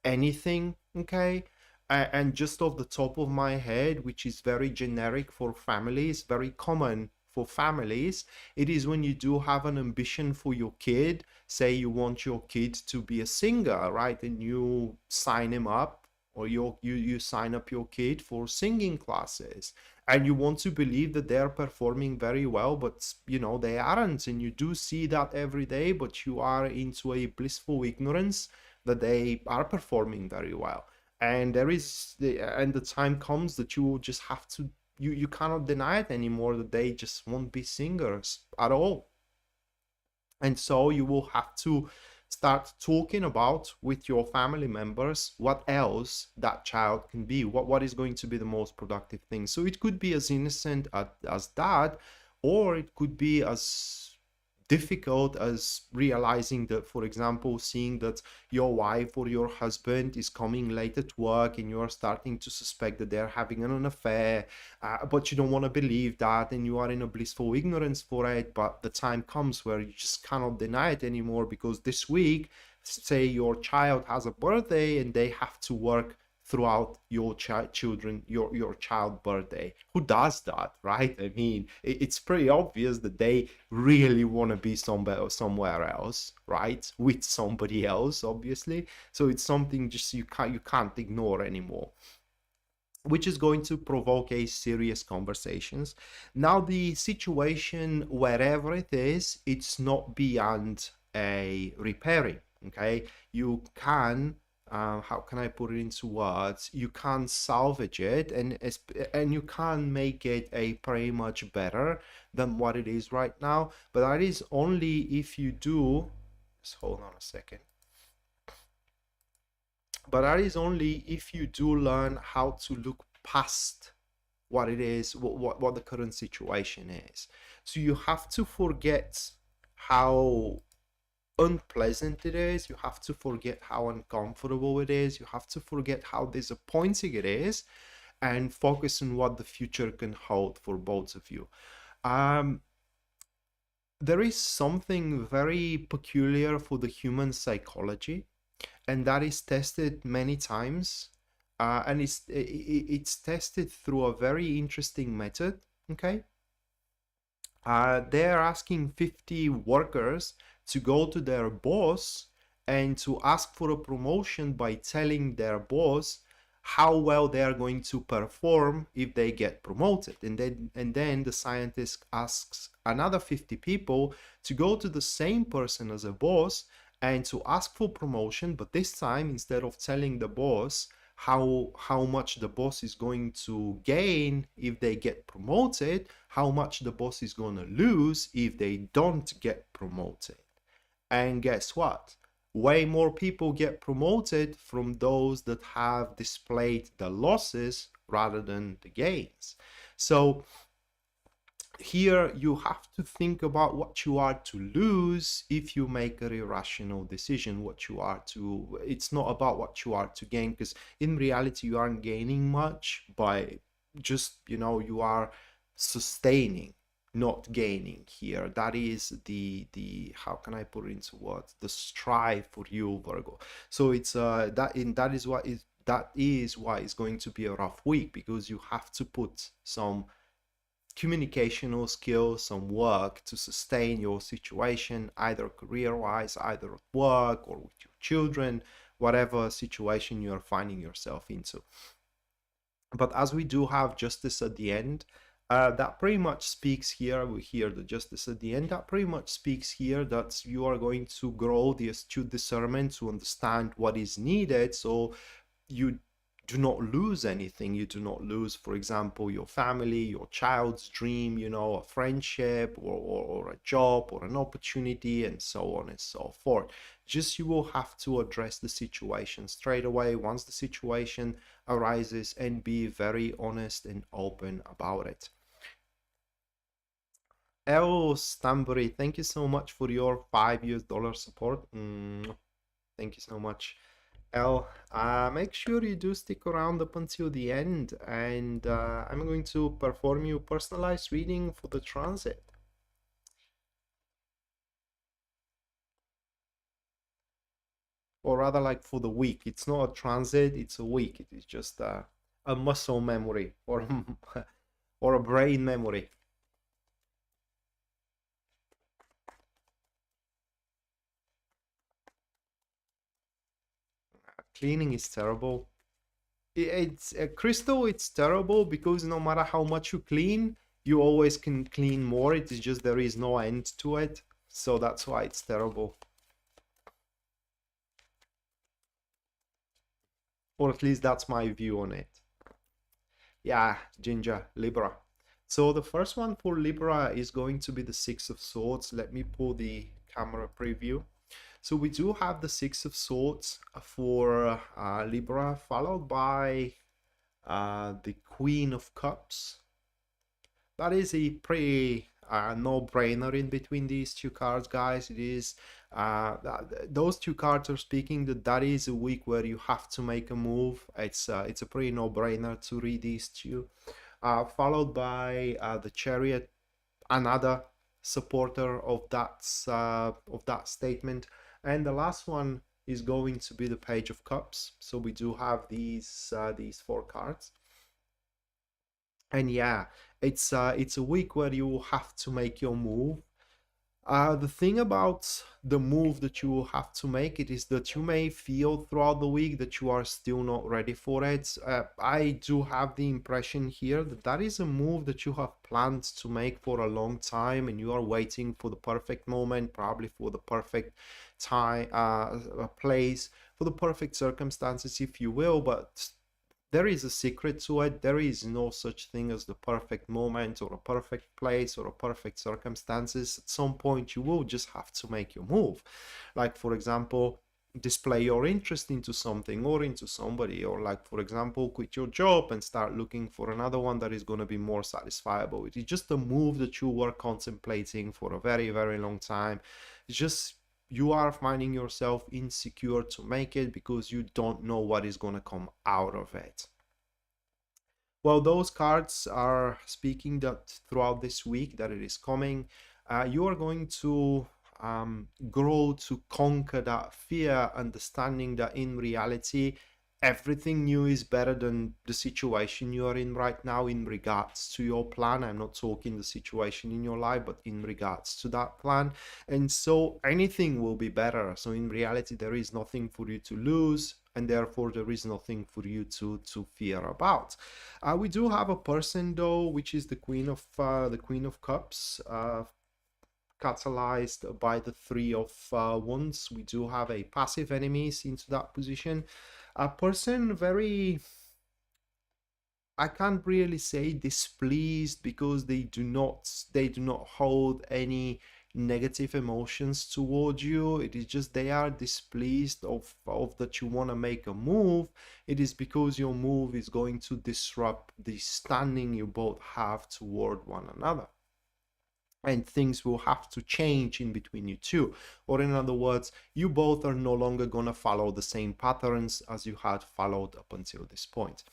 Speaker 1: anything. Okay, and just off the top of my head, which is very generic for families, very common for families, it is when you do have an ambition for your kid. Say you want your kid to be a singer, right? And you sign him up, or you sign up your kid for singing classes, and you want to believe that they're performing very well, but you know they aren't, and you do see that every day, but you are into a blissful ignorance that they are performing very well. And the time comes that you will just have to, you cannot deny it anymore, that they just won't be singers at all. And so you will have to start talking about with your family members what else that child can be, what is going to be the most productive thing. So it could be as innocent as that, or it could be as difficult as realizing that, for example, seeing that your wife or your husband is coming late at work and you're starting to suspect that they're having an affair, but you don't want to believe that, and you are in a blissful ignorance for it. But the time comes where you just cannot deny it anymore, because this week, say your child has a birthday and they have to work throughout your child birthday. Who does that, right? I mean, it's pretty obvious that they really want to be somewhere else, right, with somebody else, obviously. So it's something just you can't ignore anymore, which is going to provoke a serious conversations. Now, the situation, wherever it is, it's not beyond a repairing. Okay, you can, how can I put it into words? You can salvage it, and you can make it a pretty much better than what it is right now. But that is only if you do. Just hold on a second. But that is only if you do learn how to look past what it is, what the current situation is. So you have to forget how unpleasant it is. You have to forget how uncomfortable it is. You have to forget how disappointing it is, and focus on what the future can hold for both of you. There is something very peculiar for the human psychology, and that is tested many times, and it's tested through a very interesting method. Okay, they're asking 50 workers to go to their boss and to ask for a promotion by telling their boss how well they are going to perform if they get promoted. And then the scientist asks another 50 people to go to the same person as a boss and to ask for promotion, but this time, instead of telling the boss how much the boss is going to gain if they get promoted, how much the boss is going to lose if they don't get promoted. And guess what? Way more people get promoted from those that have displayed the losses rather than the gains. So here you have to think about what you are to lose if you make an irrational decision. It's not about what you are to gain, because in reality you aren't gaining much by just, you are sustaining, not gaining here. That is the how can I put it into words, the strive for you, Virgo. So it's that is why it's going to be a rough week, because you have to put some communicational skills, some work to sustain your situation, either career-wise, either at work or with your children, whatever situation you are finding yourself into. But as we do have justice at the end, that pretty much speaks here, we hear the justice at the end, that pretty much speaks here that you are going to grow the astute discernment to understand what is needed, so you do not lose anything. You do not lose, for example, your family, your child's dream, a friendship or a job or an opportunity, and so on and so forth. Just you will have to address the situation straight away once the situation arises, and be very honest and open about it. El Stanbury, thank you so much for your $5 support. Thank you so much. Make sure you do stick around up until the end, and I'm going to perform you personalized reading for the transit. Or rather, like, for the week. It's not a transit, it's a week. It is just a muscle memory, or or a brain memory. Cleaning is terrible. It's crystal, it's terrible because no matter how much you clean, you always can clean more. It is just there is no end to it, so that's why it's terrible. Or at least that's my view on it. Yeah, Ginger, Libra. So the first one for Libra is going to be the Six of Swords. Let me pull the camera preview. So we do have the Six of Swords for Libra, followed by the Queen of Cups. That is a pretty no-brainer in between these two cards, guys. It is those two cards are speaking that is a week where you have to make a move. It's a pretty no-brainer to read these two, followed by the Chariot, another supporter of that statement, and the last one is going to be the Page of Cups. So we do have these four cards. And yeah, it's a week where you have to make your move. The thing about the move that you will have to make it is that you may feel throughout the week that you are still not ready for it. I do have the impression here that is a move that you have planned to make for a long time, and you are waiting for the perfect moment, probably for the perfect time, place, for the perfect circumstances, if you will, but there is a secret to it. There is no such thing as the perfect moment or a perfect place or a perfect circumstances. At some point you will just have to make your move. Like, for example, display your interest into something or into somebody, or like, for example, quit your job and start looking for another one that is going to be more satisfiable. It is just a move that you were contemplating for a very, very long time. It's just you are finding yourself insecure to make it because you don't know what is going to come out of it. Well, those cards are speaking that throughout this week that it is coming, you are going to grow to conquer that fear, understanding that in reality, everything new is better than the situation you are in right now in regards to your plan. I'm not talking the situation in your life, but in regards to that plan. And so anything will be better. So in reality, there is nothing for you to lose, and therefore there is nothing for you to fear about. We do have a person though, which is the Queen of Cups, catalyzed by the Three of Wands. We do have a passive enemies into that position. A person very, I can't really say displeased, because they do not hold any negative emotions toward you. It is just they are displeased of that you want to make a move. It is because your move is going to disrupt the standing you both have toward one another, and things will have to change in between you two. Or in other words, you both are no longer going to follow the same patterns as you had followed up until this point.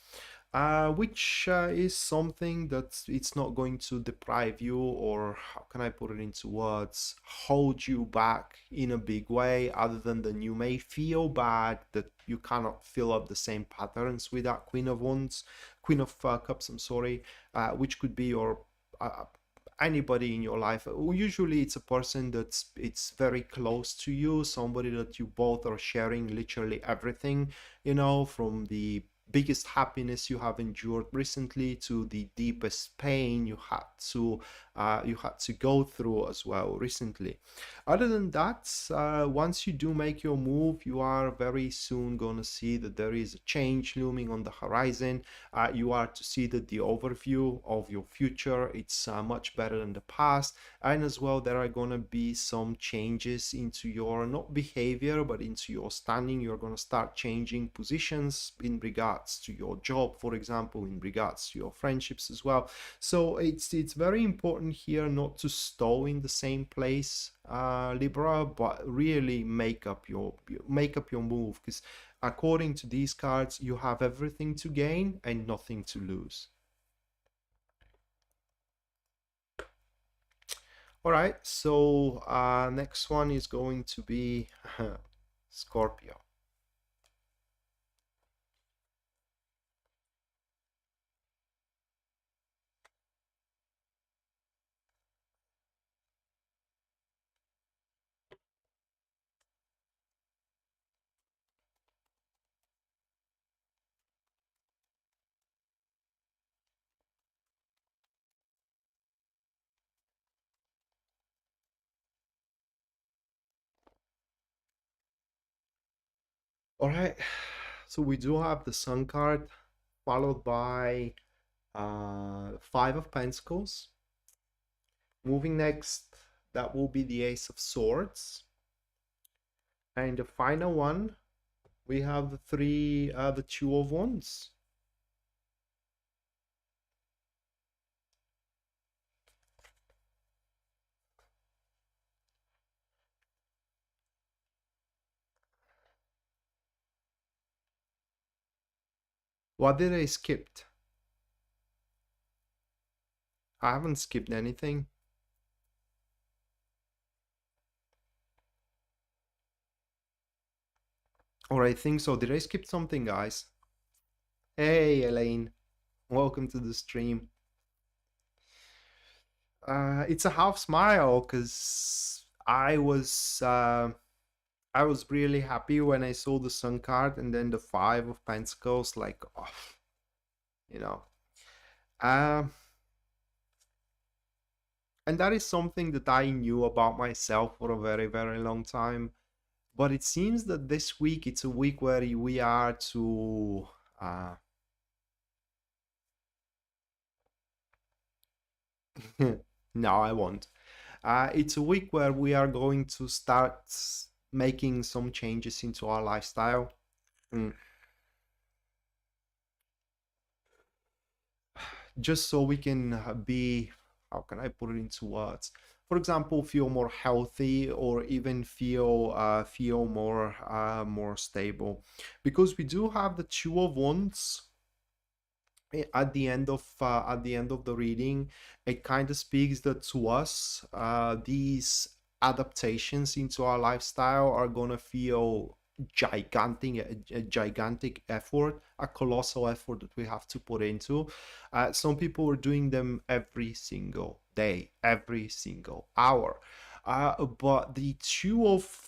Speaker 1: Which is something that it's not going to deprive you, or how can I put it into words, hold you back in a big way, other than you may feel bad that you cannot fill up the same patterns with that Queen of Wands, Queen of Cups, I'm sorry, which could be your anybody in your life. Usually it's a person that's it's very close to you, somebody that you both are sharing literally everything, from the biggest happiness you have endured recently to the deepest pain you had to go through as well recently. Other than that, once you do make your move, you are very soon going to see that there is a change looming on the horizon. You are to see that the overview of your future, it's much better than the past. And as well, there are going to be some changes into your, not behavior, but into your standing. You're going to start changing positions in regards to your job, for example, in regards to your friendships as well. So it's very important here not to stall in the same place, Libra, but really make up your move, because according to these cards, you have everything to gain and nothing to lose. All right, so next one is going to be Scorpio. All right, so we do have the Sun card, followed by Five of Pentacles. Moving next, that will be the Ace of Swords. And the final one, we have the Two of Wands. What did I skip? I haven't skipped anything. Or I think so. Did I skip something, guys? Hey, Elaine. Welcome to the stream. It's a half smile because I was really happy when I saw the Sun card and then the Five of Pentacles, like, oh, you know. And that is something that I knew about myself for a very, very long time. But it seems that this week, it's a week where we are to... no, I won't. It's a week where we are going to start making some changes into our lifestyle. Just so we can be, how can I put it into words? For example, feel more healthy, or even feel more stable, because we do have the Two of Wands at the end of the reading. It kind of speaks that to us, these adaptations into our lifestyle are gonna feel gigantic, a gigantic effort, a colossal effort that we have to put into. Some people are doing them every single day, every single hour. But the two of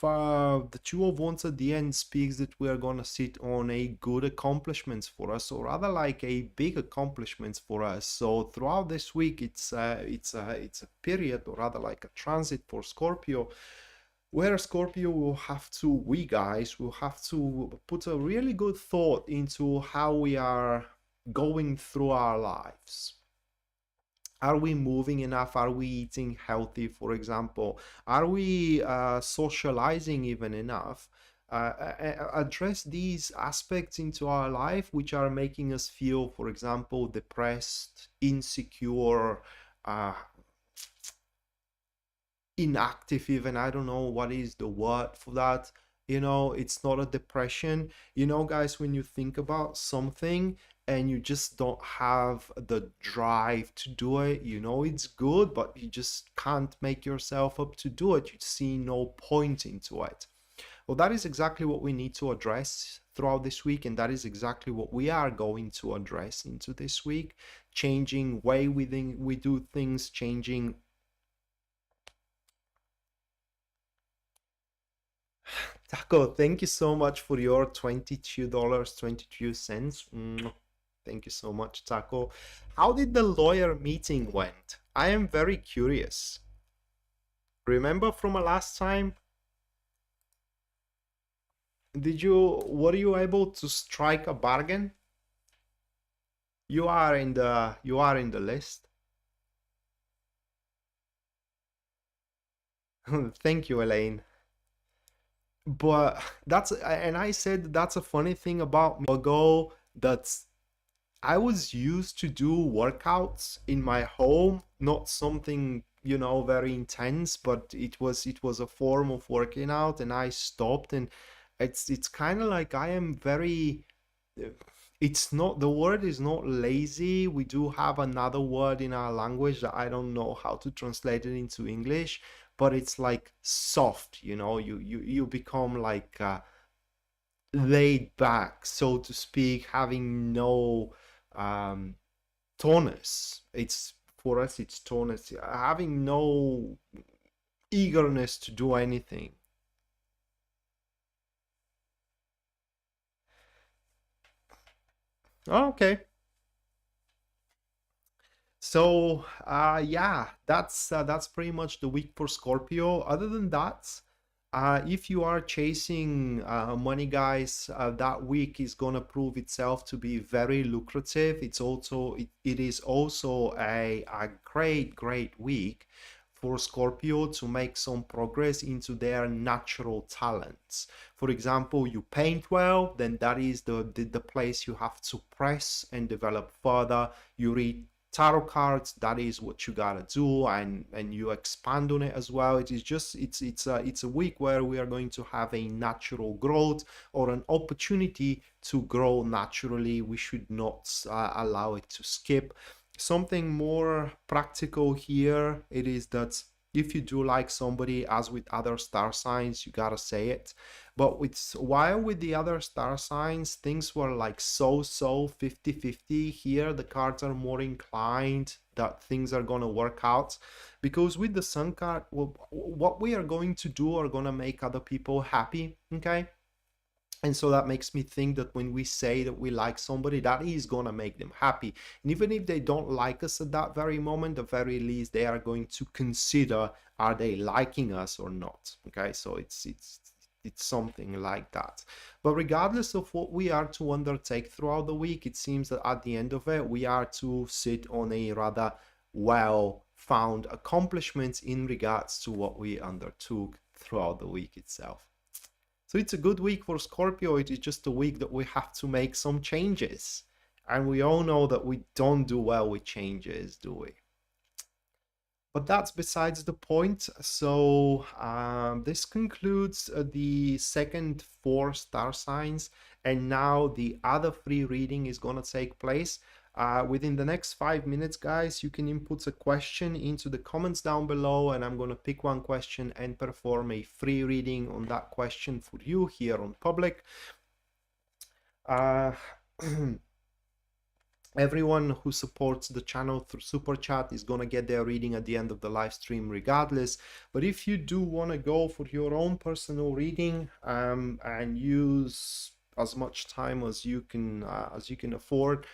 Speaker 1: wands at the end speaks that we are gonna sit on a good accomplishments for us, or rather like a big accomplishments for us. So throughout this week, it's a period, or rather like a transit for Scorpio, where Scorpio we guys will have to put a really good thought into how we are going through our lives. Are we moving enough? Are we eating healthy, for example? Are we socializing even enough? Address these aspects into our life which are making us feel, for example, depressed, insecure, uh, inactive even. I don't know what is the word for that. It's not a depression. Guys, when you think about something and you just don't have the drive to do it, it's good, but you just can't make yourself up to do it. You see no point into it. Well, that is exactly what we need to address throughout this week, and that is exactly what we are going to address into this week. Changing way we do things, changing. Taco, thank you so much for your $22.22. Thank you so much, Taco. How did the lawyer meeting went? I am very curious. Remember from last time? Were you able to strike a bargain? You are in the list. Thank you, Elaine. But I said that's a funny thing about me ago, that's I was used to do workouts in my home, not something, very intense, but it was a form of working out, and I stopped. And it's kind of like I am very, it's not, the word is not lazy. We do have another word in our language that I don't know how to translate it into English, but it's like soft, you become like laid back, so to speak, having no tonus. It's for us, it's tonus, having no eagerness to do anything. Oh, okay. So yeah, that's pretty much the week for Scorpio. Other than that, if you are chasing money, guys, that week is gonna prove itself to be very lucrative. It is also a great week for Scorpio to make some progress into their natural talents. For example, you paint well, then that is the place you have to press and develop further. You read tarot cards, that is what you gotta do, and you expand on it as well. It is just it's a week where we are going to have a natural growth, or an opportunity to grow naturally. We should not allow it to skip. Something more practical here, it is that if you do like somebody, as with other star signs, you gotta say it. But while with the other star signs, things were like so 50-50. Here the cards are more inclined that things are gonna work out, because with the sun card, well, what we are going to do are gonna make other people happy, okay? And so that makes me think that when we say that we like somebody, that is gonna make them happy. And even if they don't like us at that very moment, at the very least, they are going to consider, are they liking us or not? Okay, so it's something like that. But regardless of what we are to undertake throughout the week, it seems that at the end of it, we are to sit on a rather well-found accomplishments in regards to what we undertook throughout the week itself. So it's a good week for Scorpio. It is just a week that we have to make some changes. And we all know that we don't do well with changes, do we? But that's besides the point. So this concludes the second 4 star signs, and now the other free reading is going to take place. Within the next 5 minutes, guys, you can input a question into the comments down below, and I'm going to pick one question and perform a free reading on that question for you here on public. Everyone who supports the channel through super chat is going to get their reading at the end of the live stream regardless. But if you do want to go for your own personal reading and use as much time as you can afford,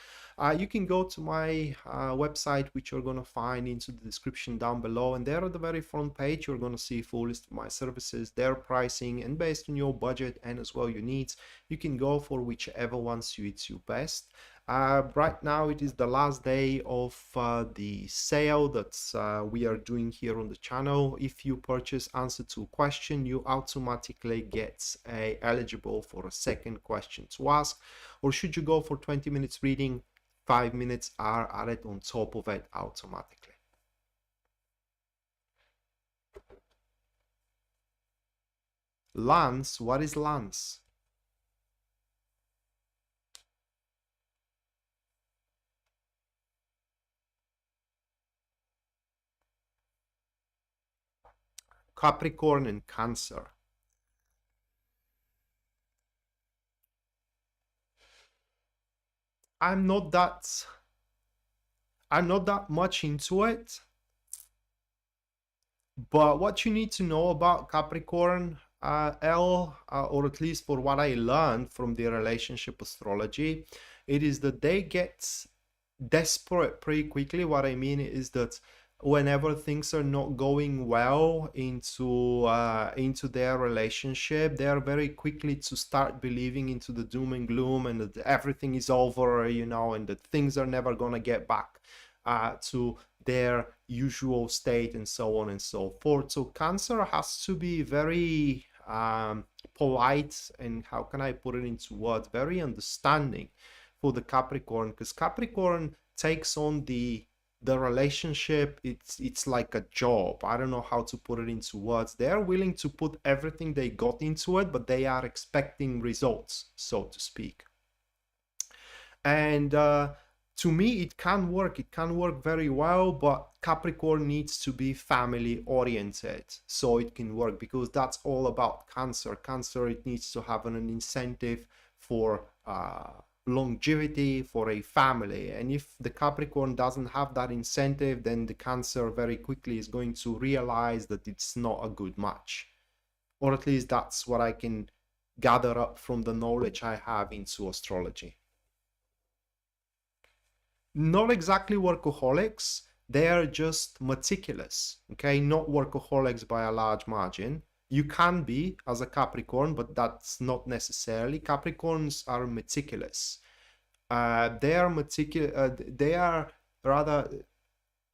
Speaker 1: you can go to my website, which you're going to find into the description down below, and there at the very front page you're going to see a full list of my services, their pricing, and based on your budget and as well your needs, you can go for whichever one suits you best. Right now it is the last day of the sale that we are doing here on the channel. If you purchase answer to a question, you automatically get eligible for a second question to ask. Or should you go for 20 minutes reading, 5 minutes are added on top of it automatically. Lance, what is Lance? Capricorn and Cancer. I'm not that much into it, but what you need to know about Capricorn, or at least for what I learned from the relationship astrology, it is that they get desperate pretty quickly. What I mean is that whenever things are not going well into their relationship, they are very quickly to start believing into the doom and gloom and that everything is over, you know, and that things are never gonna get back to their usual state and so on and so forth. So Cancer has to be very polite, and how can I put it into words, very understanding for the Capricorn, because Capricorn takes on the relationship, it's like a job. I don't know how to put it into words. They're willing to put everything they got into it, but they are expecting results, so to speak. And to me, it can work very well, but Capricorn needs to be family oriented so it can work, because that's all about Cancer. It needs to have an incentive for longevity, for a family, and if the Capricorn doesn't have that incentive, then the Cancer very quickly is going to realize that it's not a good match, or at least that's what I can gather up from the knowledge I have into astrology. Not exactly workaholics, they are just meticulous, okay? Not workaholics by a large margin. You can be as a Capricorn, but that's not necessarily. Capricorns are meticulous. They are meticulous. They are rather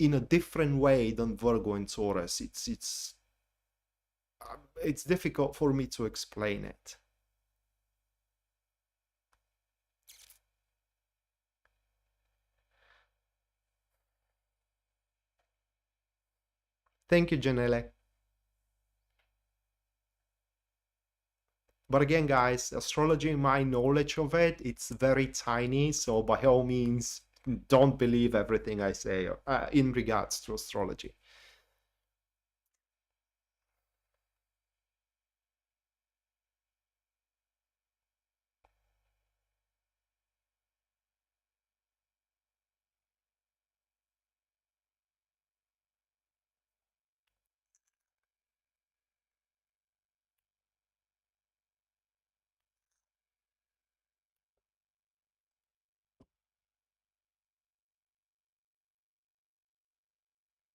Speaker 1: in a different way than Virgo and Taurus. It's difficult for me to explain it. Thank you, Janelle. But again, guys, astrology, my knowledge of it, it's very tiny. So by all means, don't believe everything I say in regards to astrology.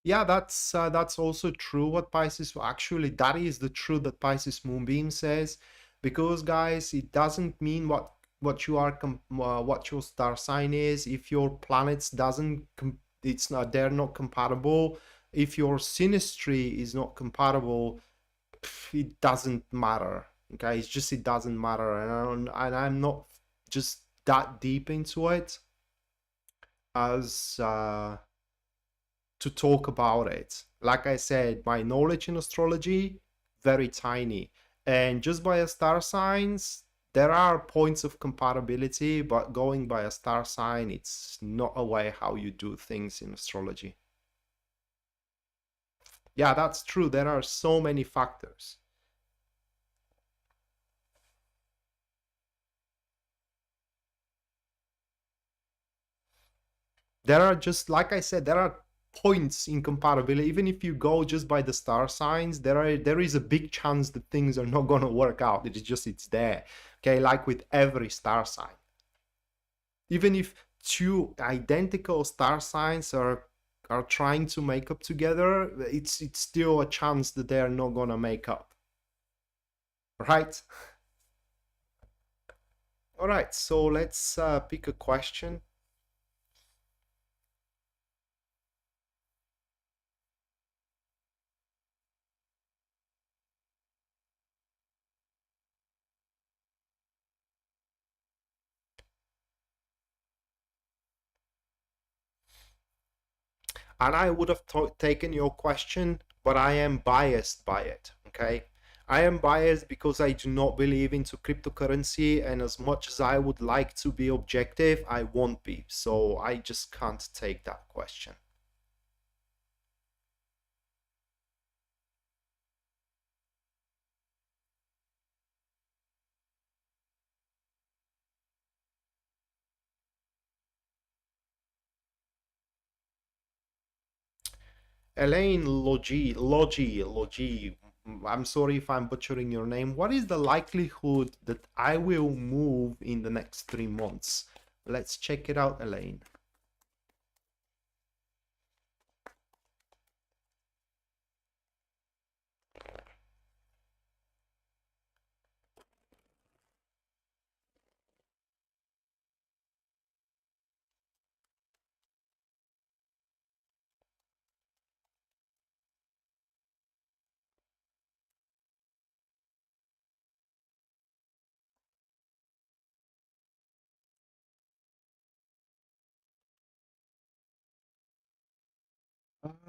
Speaker 1: Yeah, that's also true what Pisces, actually that is the truth that Pisces Moonbeam says, because guys, it doesn't mean what you are what your star sign is. If your planets doesn't it's not, they're not compatible, if your synastry is not compatible, it doesn't matter. Okay, it's just, it doesn't matter, and I'm not just that deep into it as to talk about it. Like I said, my knowledge in astrology, very tiny. And just by a star signs, there are points of compatibility, but going by a star sign, it's not a way how you do things in astrology. Yeah, that's true. There are so many factors. There are, just like I said, there are points in compatibility. Even if you go just by the star signs, there is a big chance that things are not going to work out. It is just, it's there. Okay, like with every star sign. Even if two identical star signs are trying to make up together, it's still a chance that they are not going to make up. Right? All right, so let's pick a question. And I would have taken your question, but I am biased by it. Okay, I am biased because I do not believe into cryptocurrency, and as much as I would like to be objective, I won't be. So I just can't take that question. Elaine Logi, I'm sorry if I'm butchering your name. What is the likelihood that I will move in the next 3 months? Let's check it out, Elaine.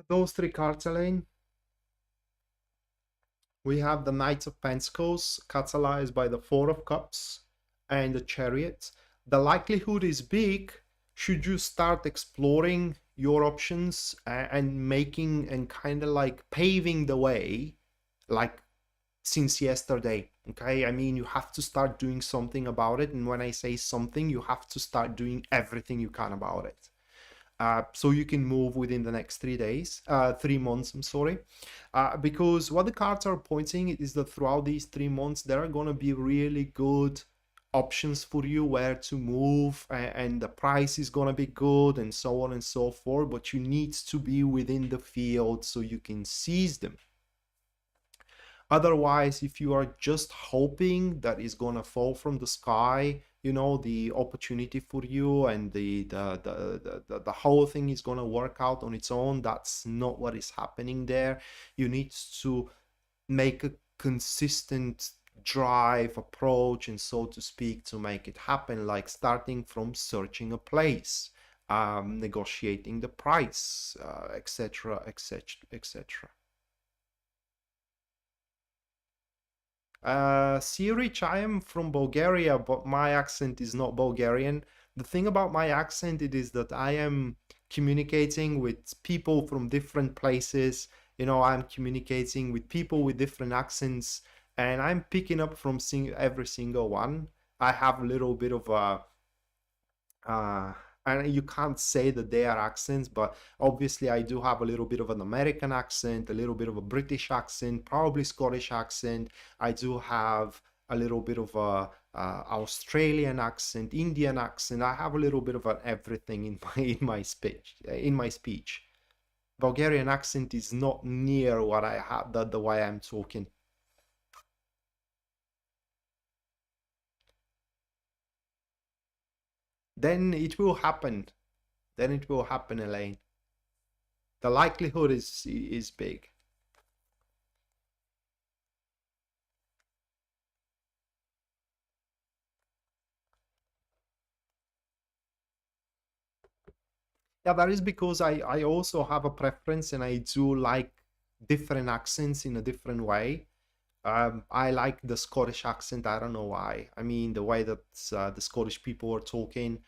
Speaker 1: Those three cards, Elaine. We have the Knight of Pentacles, catalyzed by the Four of Cups and the Chariot. The likelihood is big should you start exploring your options and making and kind of like paving the way, like since yesterday. Okay, I mean, you have to start doing something about it. And when I say something, you have to start doing everything you can about it. So you can move within the next 3 days, 3 months, I'm sorry. Because what the cards are pointing is that throughout these 3 months, there are going to be really good options for you where to move, and the price is going to be good and so on and so forth, but you need to be within the field so you can seize them. Otherwise, if you are just hoping that it's gonna fall from the sky, you know, the opportunity for you and the whole thing is gonna work out on its own, that's not what is happening there. You need to make a consistent drive approach, and so to speak, to make it happen, like starting from searching a place, negotiating the price, etc, etc, etc. Sirich, I am from Bulgaria, but my accent is not Bulgarian. The thing about my accent, it is that I am communicating with people from different places. You know, I'm communicating with people with different accents, and I'm picking up from every single one. I have a little bit of a uh, and you can't say that they are accents, but obviously I do have a little bit of an American accent, a little bit of a British accent, probably Scottish accent. I do have a little bit of a Australian accent, Indian accent. I have a little bit of an everything in my speech. Bulgarian accent is not near what I have, the way I'm talking. Then it will happen. Then it will happen, Elaine. The likelihood is big. Yeah, that is because I also have a preference and I do like different accents in a different way. I like the Scottish accent. I don't know why. I mean, the way that the Scottish people are talking,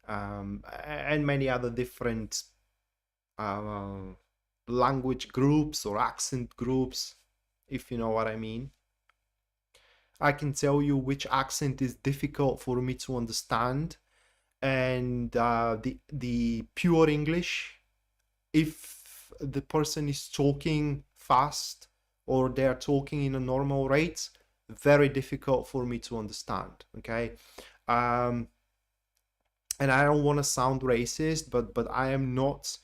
Speaker 1: and many other different uh, language groups or accent groups, if you know what I mean. I can tell you which accent is difficult for me to understand, and the pure English, if the person is talking fast or they're talking in a normal rate, very difficult for me to understand. Okay. um and I don't want to sound racist, but I am not.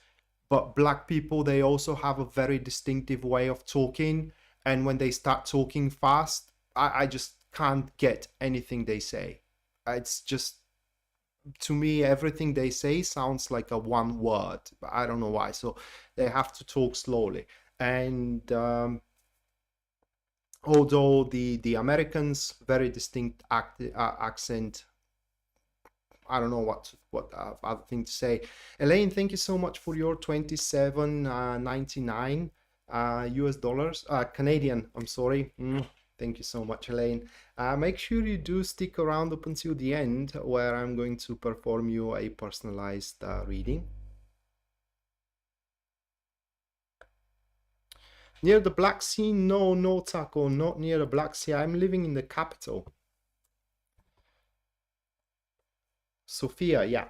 Speaker 1: But black people, they also have a very distinctive way of talking, and when they start talking fast, I just can't get anything they say. It's just, to me, everything they say sounds like a one word. I don't know why. So they have to talk slowly. And although the Americans, very distinct accent, I don't know what other thing to say. Elaine, thank you so much for your 27.99 US dollars, Canadian. I'm sorry. Thank you so much, Elaine. Make sure you do stick around up until the end, where I'm going to perform you a personalized reading. Near the Black Sea? No, no, Taco, not near the Black Sea. I'm living in the capital. Sofia, yeah.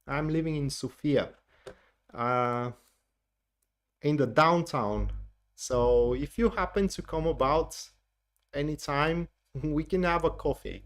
Speaker 1: I'm living in Sofia, in the downtown. So if you happen to come about anytime, we can have a coffee.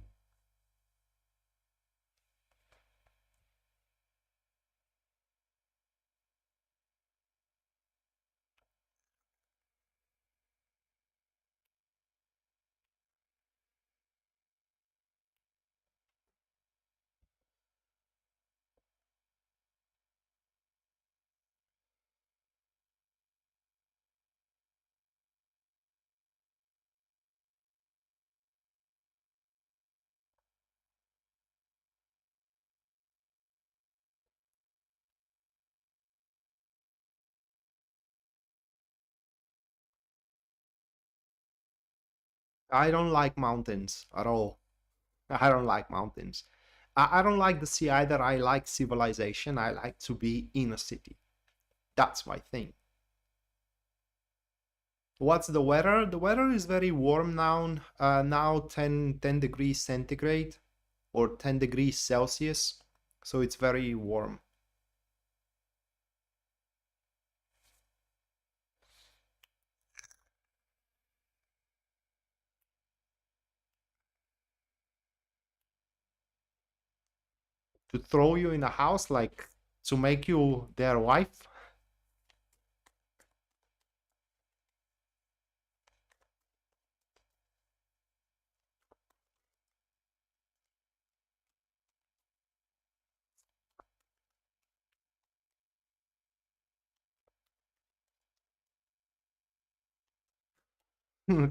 Speaker 1: I don't like mountains at all. I don't like mountains. I don't like the sea either. I like civilization. I like to be in a city. That's my thing. What's the weather? The weather is very warm now. Now 10 degrees centigrade or 10 degrees Celsius. So it's very warm. To throw you in a house, like to make you their wife?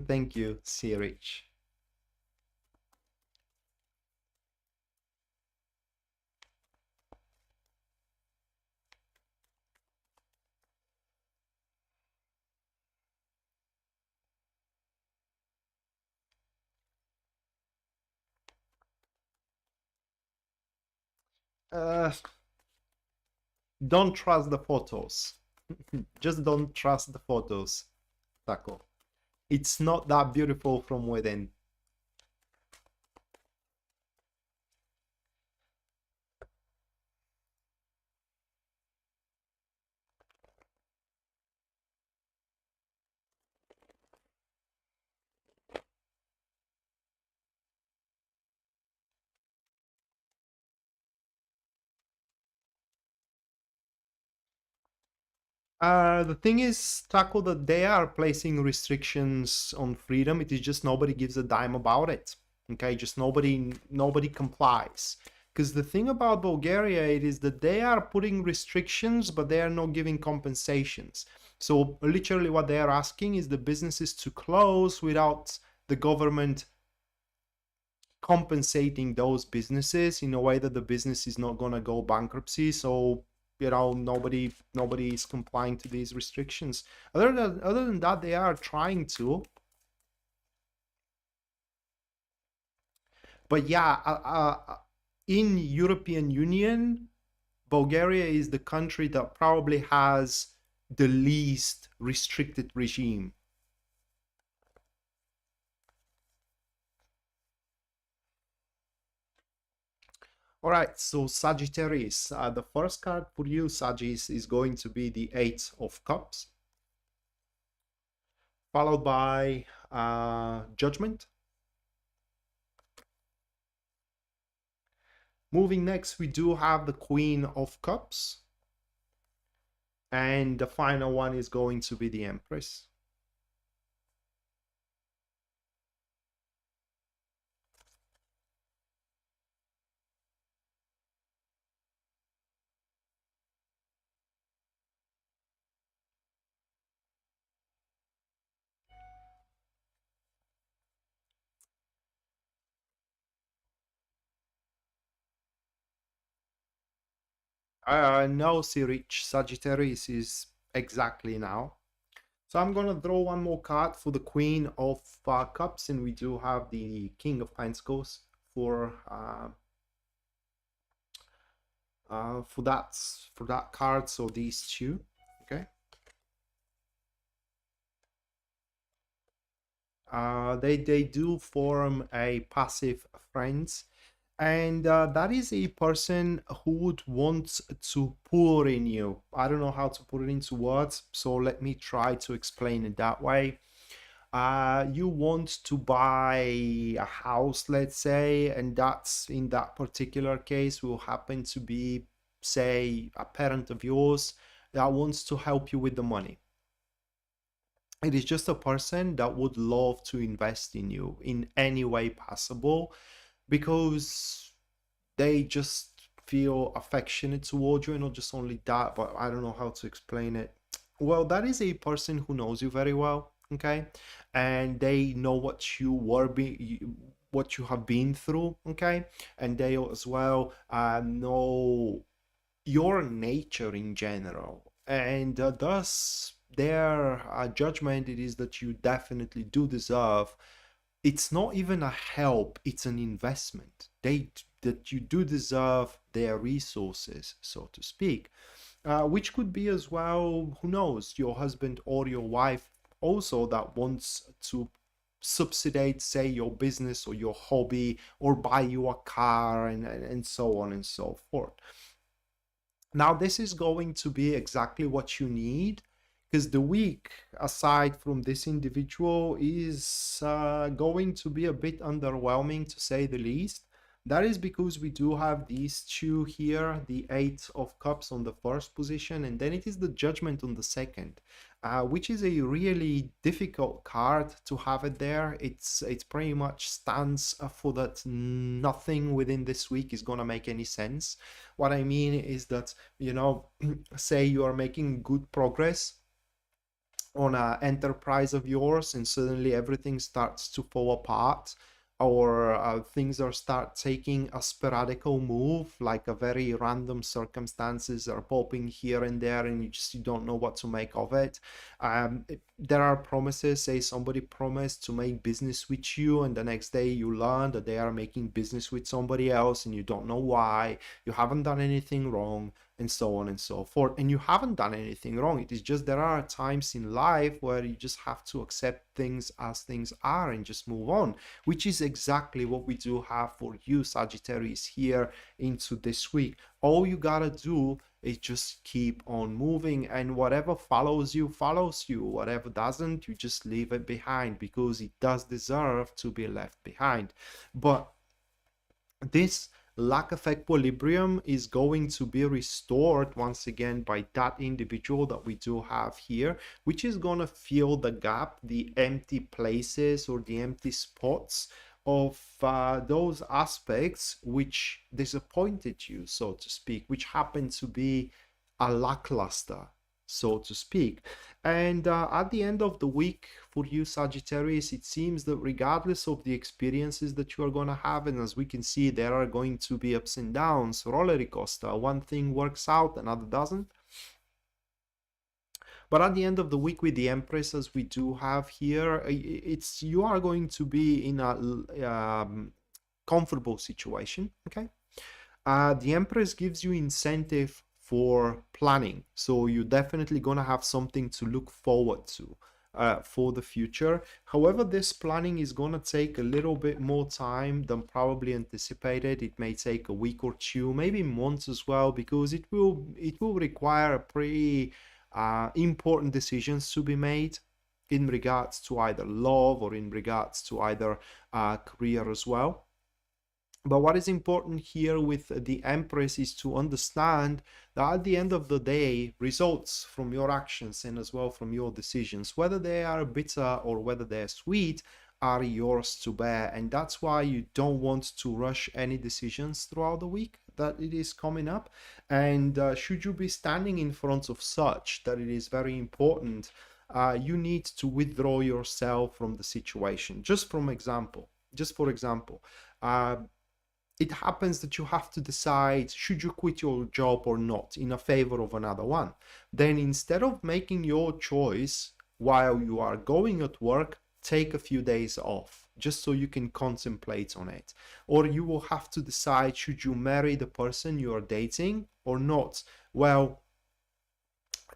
Speaker 1: Thank you, Sirich. Uh, don't trust the photos. Just don't trust the photos, Taco. It's not that beautiful from within. The thing is, Taco, that they are placing restrictions on freedom. It is just nobody gives a dime about it. Okay, just nobody complies. Because the thing about Bulgaria, it is that they are putting restrictions, but they are not giving compensations. So literally what they are asking is the businesses to close without the government compensating those businesses in a way that the business is not going to go bankruptcy. So nobody is complying to these restrictions. Other than that, they are trying to. But yeah, in European Union, Bulgaria is the country that probably has the least restricted regime. All right, so Sagittarius, the first card for you, Sagittarius, is going to be the Eight of Cups, followed by Judgment. Moving next, we do have the Queen of Cups, and the final one is going to be the Empress. No, Sirich, Sagittarius is exactly now. So I'm gonna draw one more card for the Queen of Cups, and we do have the King of Pentacles for that card. So these two, okay. They do form a passive friends, and that is a person who would want to pour in you. I don't know how to put it into words, so let me try to explain it that way. You want to buy a house, let's say, and that's in that particular case will happen to be, say, a parent of yours that wants to help you with the money. It is just a person that would love to invest in you in any way possible, because they just feel affectionate towards you, and not just only that, but I don't know how to explain it. Well, that is a person who knows you very well, okay, and they know what you what you have been through, okay, and they as well know your nature in general, and thus their judgment it is that you definitely do deserve. It's not even a help, it's an investment. That you do deserve their resources, so to speak, which could be as well, who knows, your husband or your wife also that wants to subsidize, say, your business or your hobby, or buy you a car, and so on and so forth. Now, this is going to be exactly what you need, because the week, aside from this individual, is going to be a bit underwhelming, to say the least. That is because we do have these two here, the Eight of Cups on the first position, and then it is the Judgment on the second, which is a really difficult card to have it there. It's pretty much stands for that nothing within this week is gonna make any sense. What I mean is that, say you are making good progress on an enterprise of yours, and suddenly everything starts to fall apart, or things are start taking a sporadical move, like a very random circumstances are popping here and there, and you don't know what to make of it. There are promises, say somebody promised to make business with you, and the next day you learn that they are making business with somebody else, and you don't know why. You haven't done anything wrong, and so on and so forth. And you haven't done anything wrong. It is just there are times in life where you just have to accept things as things are and just move on, which is exactly what we do have for you, Sagittarius, here into this week. All you gotta do is just keep on moving, and whatever follows you. Whatever doesn't, you just leave it behind, because it does deserve to be left behind. But this lack of equilibrium is going to be restored once again by that individual that we do have here, which is going to fill the gap, the empty places or the empty spots of those aspects which disappointed you, so to speak, which happened to be a lackluster. so to speak. And at the end of the week for you Sagittarius, it seems that regardless of the experiences that you are going to have, and as we can see, there are going to be ups and downs, roller coaster, one thing works out, another doesn't. But at the end of the week with the Empress, as we do have here, it's you are going to be in a comfortable situation, okay? The Empress gives you incentive for planning, so you're definitely gonna have something to look forward to for the future. However, this planning is gonna take a little bit more time than probably anticipated. It may take a week or two, maybe months as well, because it will require a pretty important decisions to be made in regards to either love or in regards to either career as well. But what is important here with the Empress is to understand that at the end of the day, results from your actions and as well from your decisions, whether they are bitter or whether they're sweet, are yours to bear. And that's why you don't want to rush any decisions throughout the week that it is coming up. And should you be standing in front of such that it is very important, you need to withdraw yourself from the situation. Just for example, it happens that you have to decide should you quit your job or not in a favor of another one. Then instead of making your choice while you are going at work, take a few days off just so you can contemplate on it. Or you will have to decide should you marry the person you are dating or not. Well,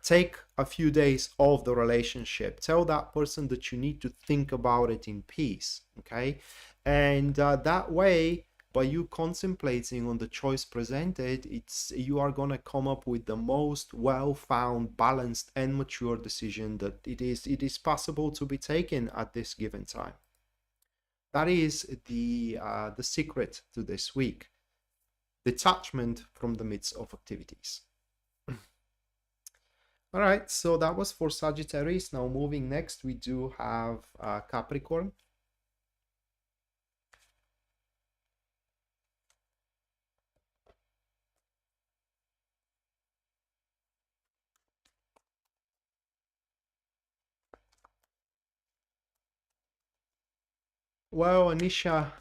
Speaker 1: take a few days off the relationship. Tell that person that you need to think about it in peace, okay? And that way, by you contemplating on the choice presented, you are going to come up with the most well-found, balanced and mature decision that it is possible to be taken at this given time. That is the secret to this week: detachment from the midst of activities. All right, so that was for Sagittarius. Now moving next, we do have Capricorn. Well, Anisha,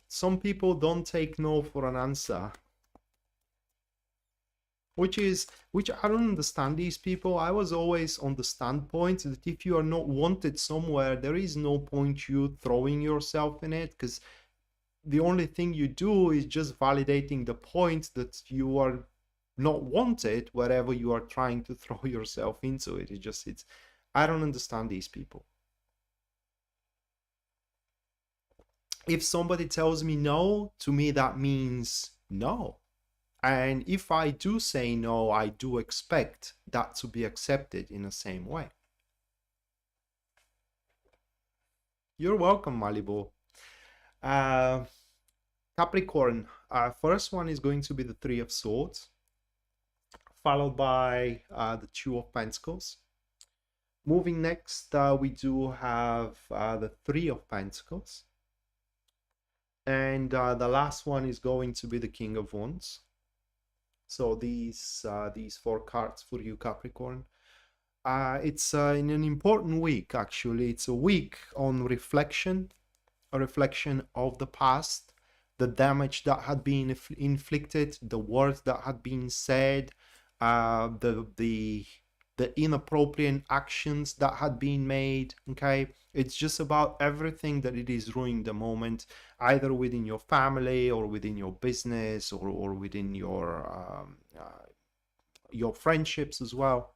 Speaker 1: some people don't take no for an answer, which I don't understand these people. I was always on the standpoint that if you are not wanted somewhere, there is no point you throwing yourself in it, because the only thing you do is just validating the point that you are not wanted wherever you are trying to throw yourself into it. I don't understand these people. If somebody tells me no, to me that means no. And if I do say no, I do expect that to be accepted in the same way. You're welcome, Malibu. Capricorn, first one is going to be the Three of Swords, followed by the Two of Pentacles. Moving next, we do have the Three of Pentacles. And the last one is going to be the King of Wands. So these 4 cards for you, Capricorn. It's in an important week, actually. It's a week on reflection, a reflection of the past, the damage that had been inflicted, the words that had been said, the inappropriate actions that had been made, okay? It's just about everything that it is ruining the moment, either within your family or within your business or within your friendships as well.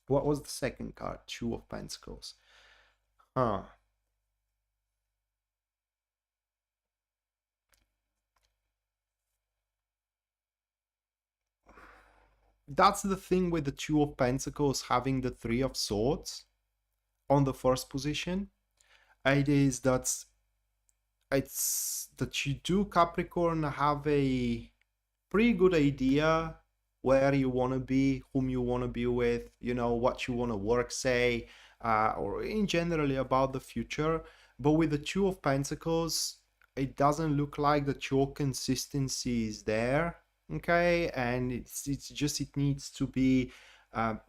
Speaker 1: What was the second card? Two of Pentacles. That's the thing with the Two of Pentacles having the Three of Swords on the first position. It's that you do, Capricorn, have a pretty good idea where you want to be, whom you want to be with, you know, what you want to work, say, or in generally about the future. But with the Two of Pentacles, it doesn't look like that your consistency is there, okay? And it's just, it needs to be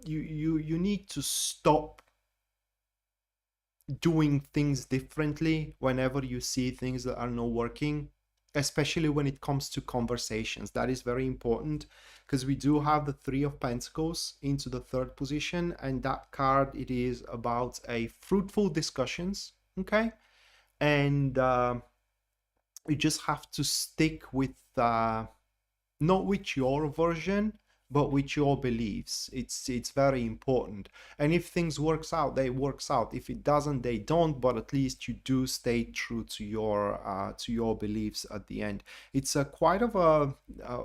Speaker 1: You need to stop doing things differently whenever you see things that are not working, especially when it comes to conversations. That is very important, because we do have the Three of Pentacles into the third position, and that card, it is about a fruitful discussions. Okay. And you just have to stick with not with your version, but with your beliefs. It's very important. And if things works out, they works out. If it doesn't, they don't. But at least you do stay true to your beliefs at the end. It's a quite of a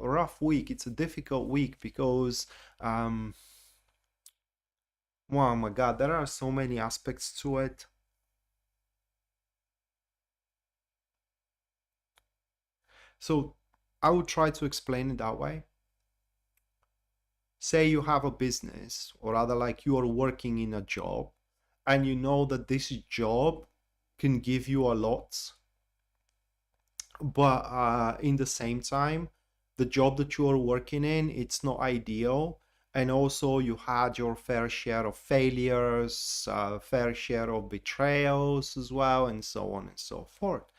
Speaker 1: rough week. It's a difficult week because oh my God, there are so many aspects to it. So I would try to explain it that way. Say you have a business, or rather like you are working in a job, and you know that this job can give you a lot, but in the same time, the job that you are working in, it's not ideal. And also you had your fair share of failures, fair share of betrayals as well, and so on and so forth.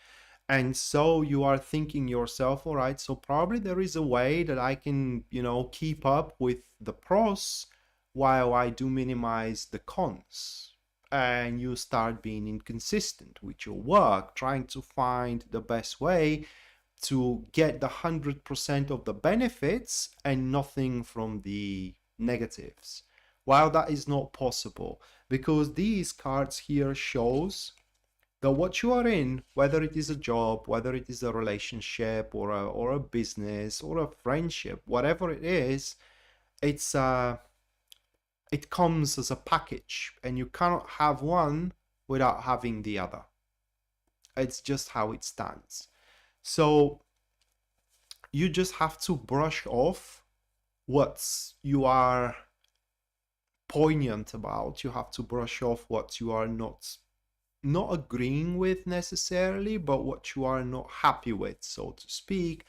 Speaker 1: And so you are thinking yourself, all right, so probably there is a way that I can, keep up with the pros while I do minimize the cons. And you start being inconsistent with your work, trying to find the best way to get the 100% of the benefits and nothing from the negatives. While that is not possible, because these cards here shows that what you are in, whether it is a job, whether it is a relationship or a business or a friendship, whatever it is, it comes as a package, and you cannot have one without having the other. It's just how it stands. So you just have to brush off what you are poignant about. You have to brush off what you are not agreeing with necessarily, but what you are not happy with, so to speak.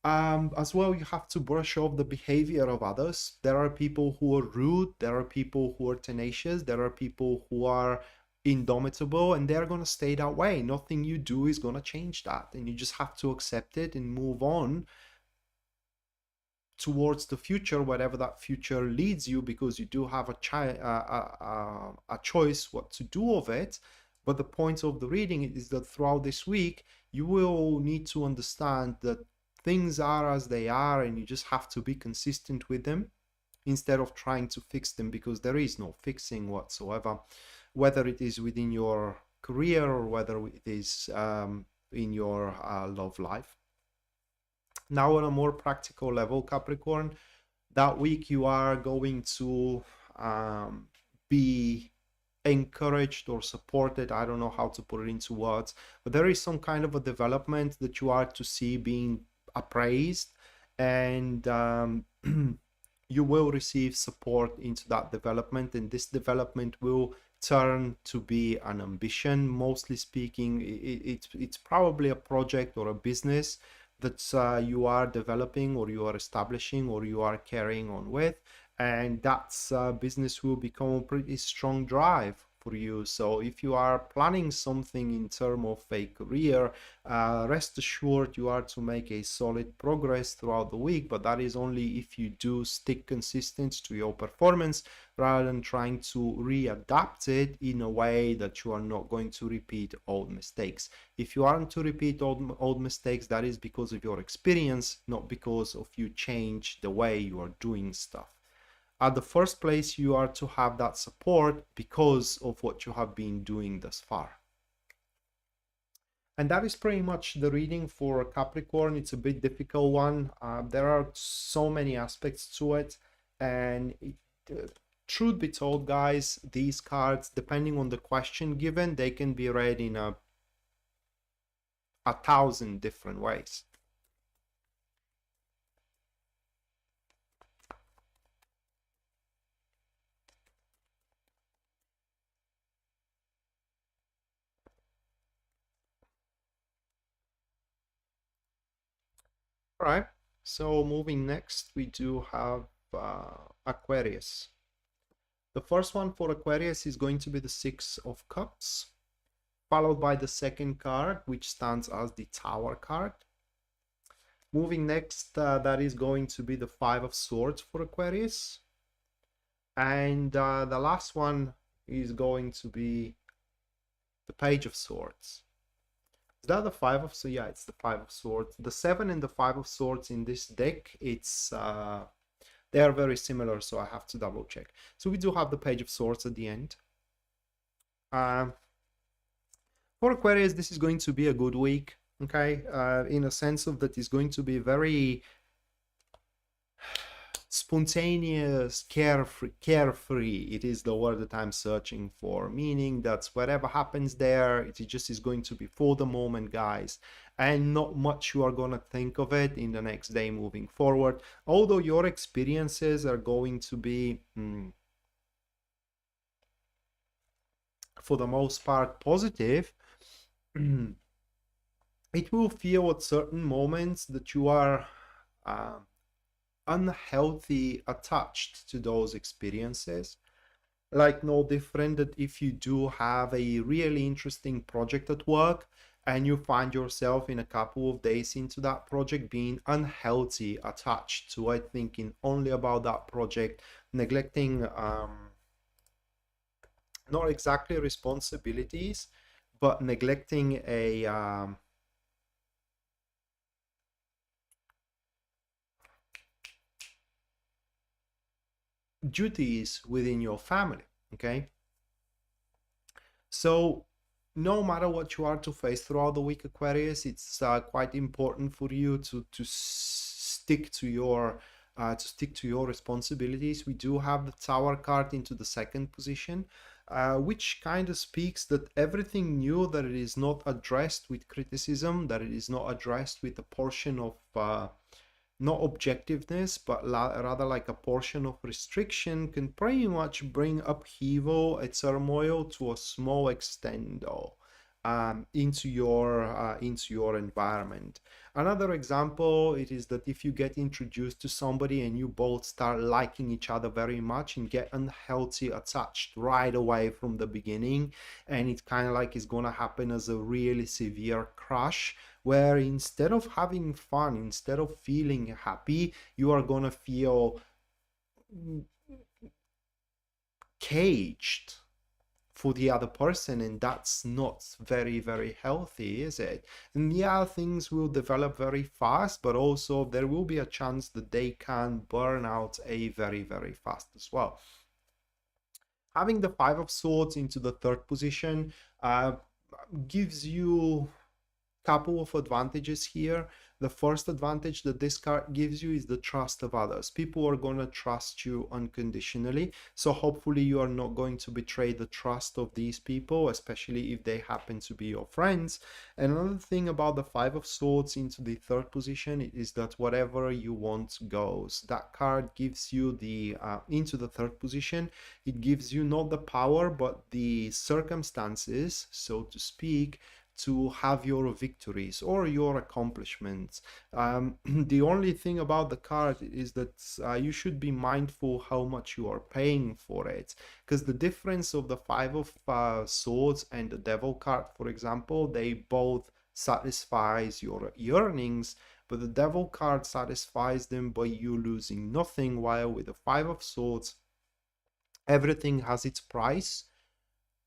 Speaker 1: As well, you have to brush off the behavior of others. There are people who are rude, there are people who are tenacious, there are people who are indomitable, and they're going to stay that way. Nothing you do is going to change that, and you just have to accept it and move on towards the future, whatever that future leads you, because you do have a choice what to do of it. But the point of the reading is that throughout this week, you will need to understand that things are as they are, and you just have to be consistent with them instead of trying to fix them, because there is no fixing whatsoever, whether it is within your career or whether it is in your love life. Now, on a more practical level, Capricorn, that week you are going to be encouraged or supported. I don't know how to put it into words, but there is some kind of a development that you are to see being appraised, and you will receive support into that development, and this development will turn to be an ambition. Mostly speaking, it's probably a project or a business that you are developing, or you are establishing, or you are carrying on with, and that business will become a pretty strong drive for you. So if you are planning something in terms of a career, rest assured you are to make a solid progress throughout the week, but that is only if you do stick consistent to your performance, rather than trying to readapt it in a way that you are not going to repeat old mistakes. If you aren't to repeat old mistakes, that is because of your experience, not because of you change the way you are doing stuff. At the first place, you are to have that support because of what you have been doing thus far. And that is pretty much the reading for Capricorn. It's a bit difficult one. There are so many aspects to it, and truth be told, guys, these cards, depending on the question given, they can be read in a 1,000 different ways. All right, so moving next, we do have Aquarius. The first one for Aquarius is going to be the Six of Cups, followed by the second card, which stands as the Tower card. Moving next, that is going to be the Five of Swords for Aquarius. And the last one is going to be the Page of Swords. Is that the Five of Swords? Yeah, it's the Five of Swords. The Seven and the Five of Swords in this deck, it's they are very similar, so I have to double check. So we do have the Page of Swords at the end. For Aquarius, this is going to be a good week, okay? In a sense of that is going to be very spontaneous, carefree. It is the word that I'm searching for, meaning that whatever happens there, it just is going to be for the moment, guys, and not much you are going to think of it in the next day moving forward, although your experiences are going to be for the most part positive. It will feel at certain moments that you are unhealthy attached to those experiences, like no different that if you do have a really interesting project at work and you find yourself in a couple of days into that project being unhealthy attached to it, thinking only about that project, neglecting not exactly responsibilities, but neglecting a duties within your family. Okay, so no matter what you are to face throughout the week, Aquarius, it's quite important for you to stick to your responsibilities. We do have the Tower card into the second position, which kind of speaks that everything new that it is not addressed with criticism, that it is not addressed with a portion of not objectiveness, but rather like a portion of restriction, can pretty much bring upheaval and turmoil to a small extent, though, into your environment. Another example, it is that if you get introduced to somebody and you both start liking each other very much and get unhealthy attached right away from the beginning, and it kind of like is gonna happen as a really severe crush, where instead of having fun, instead of feeling happy, you are gonna feel caged for the other person, and that's not very, very healthy, is it? And yeah, things will develop very fast, but also there will be a chance that they can burn out very, very fast as well. Having the Five of Swords into the third position gives you couple of advantages here. The first advantage that this card gives you is the trust of others. People are going to trust you unconditionally, so hopefully you are not going to betray the trust of these people, especially if they happen to be your friends. And another thing about the Five of Swords into the third position is that whatever you want goes. That card gives you the into the third position, it gives you not the power but the circumstances, so to speak, to have your victories or your accomplishments. The only thing about the card is that you should be mindful how much you are paying for it, because the difference of the Five of Swords and the Devil card, for example, they both satisfies your yearnings, but the Devil card satisfies them by you losing nothing, while with the Five of Swords everything has its price.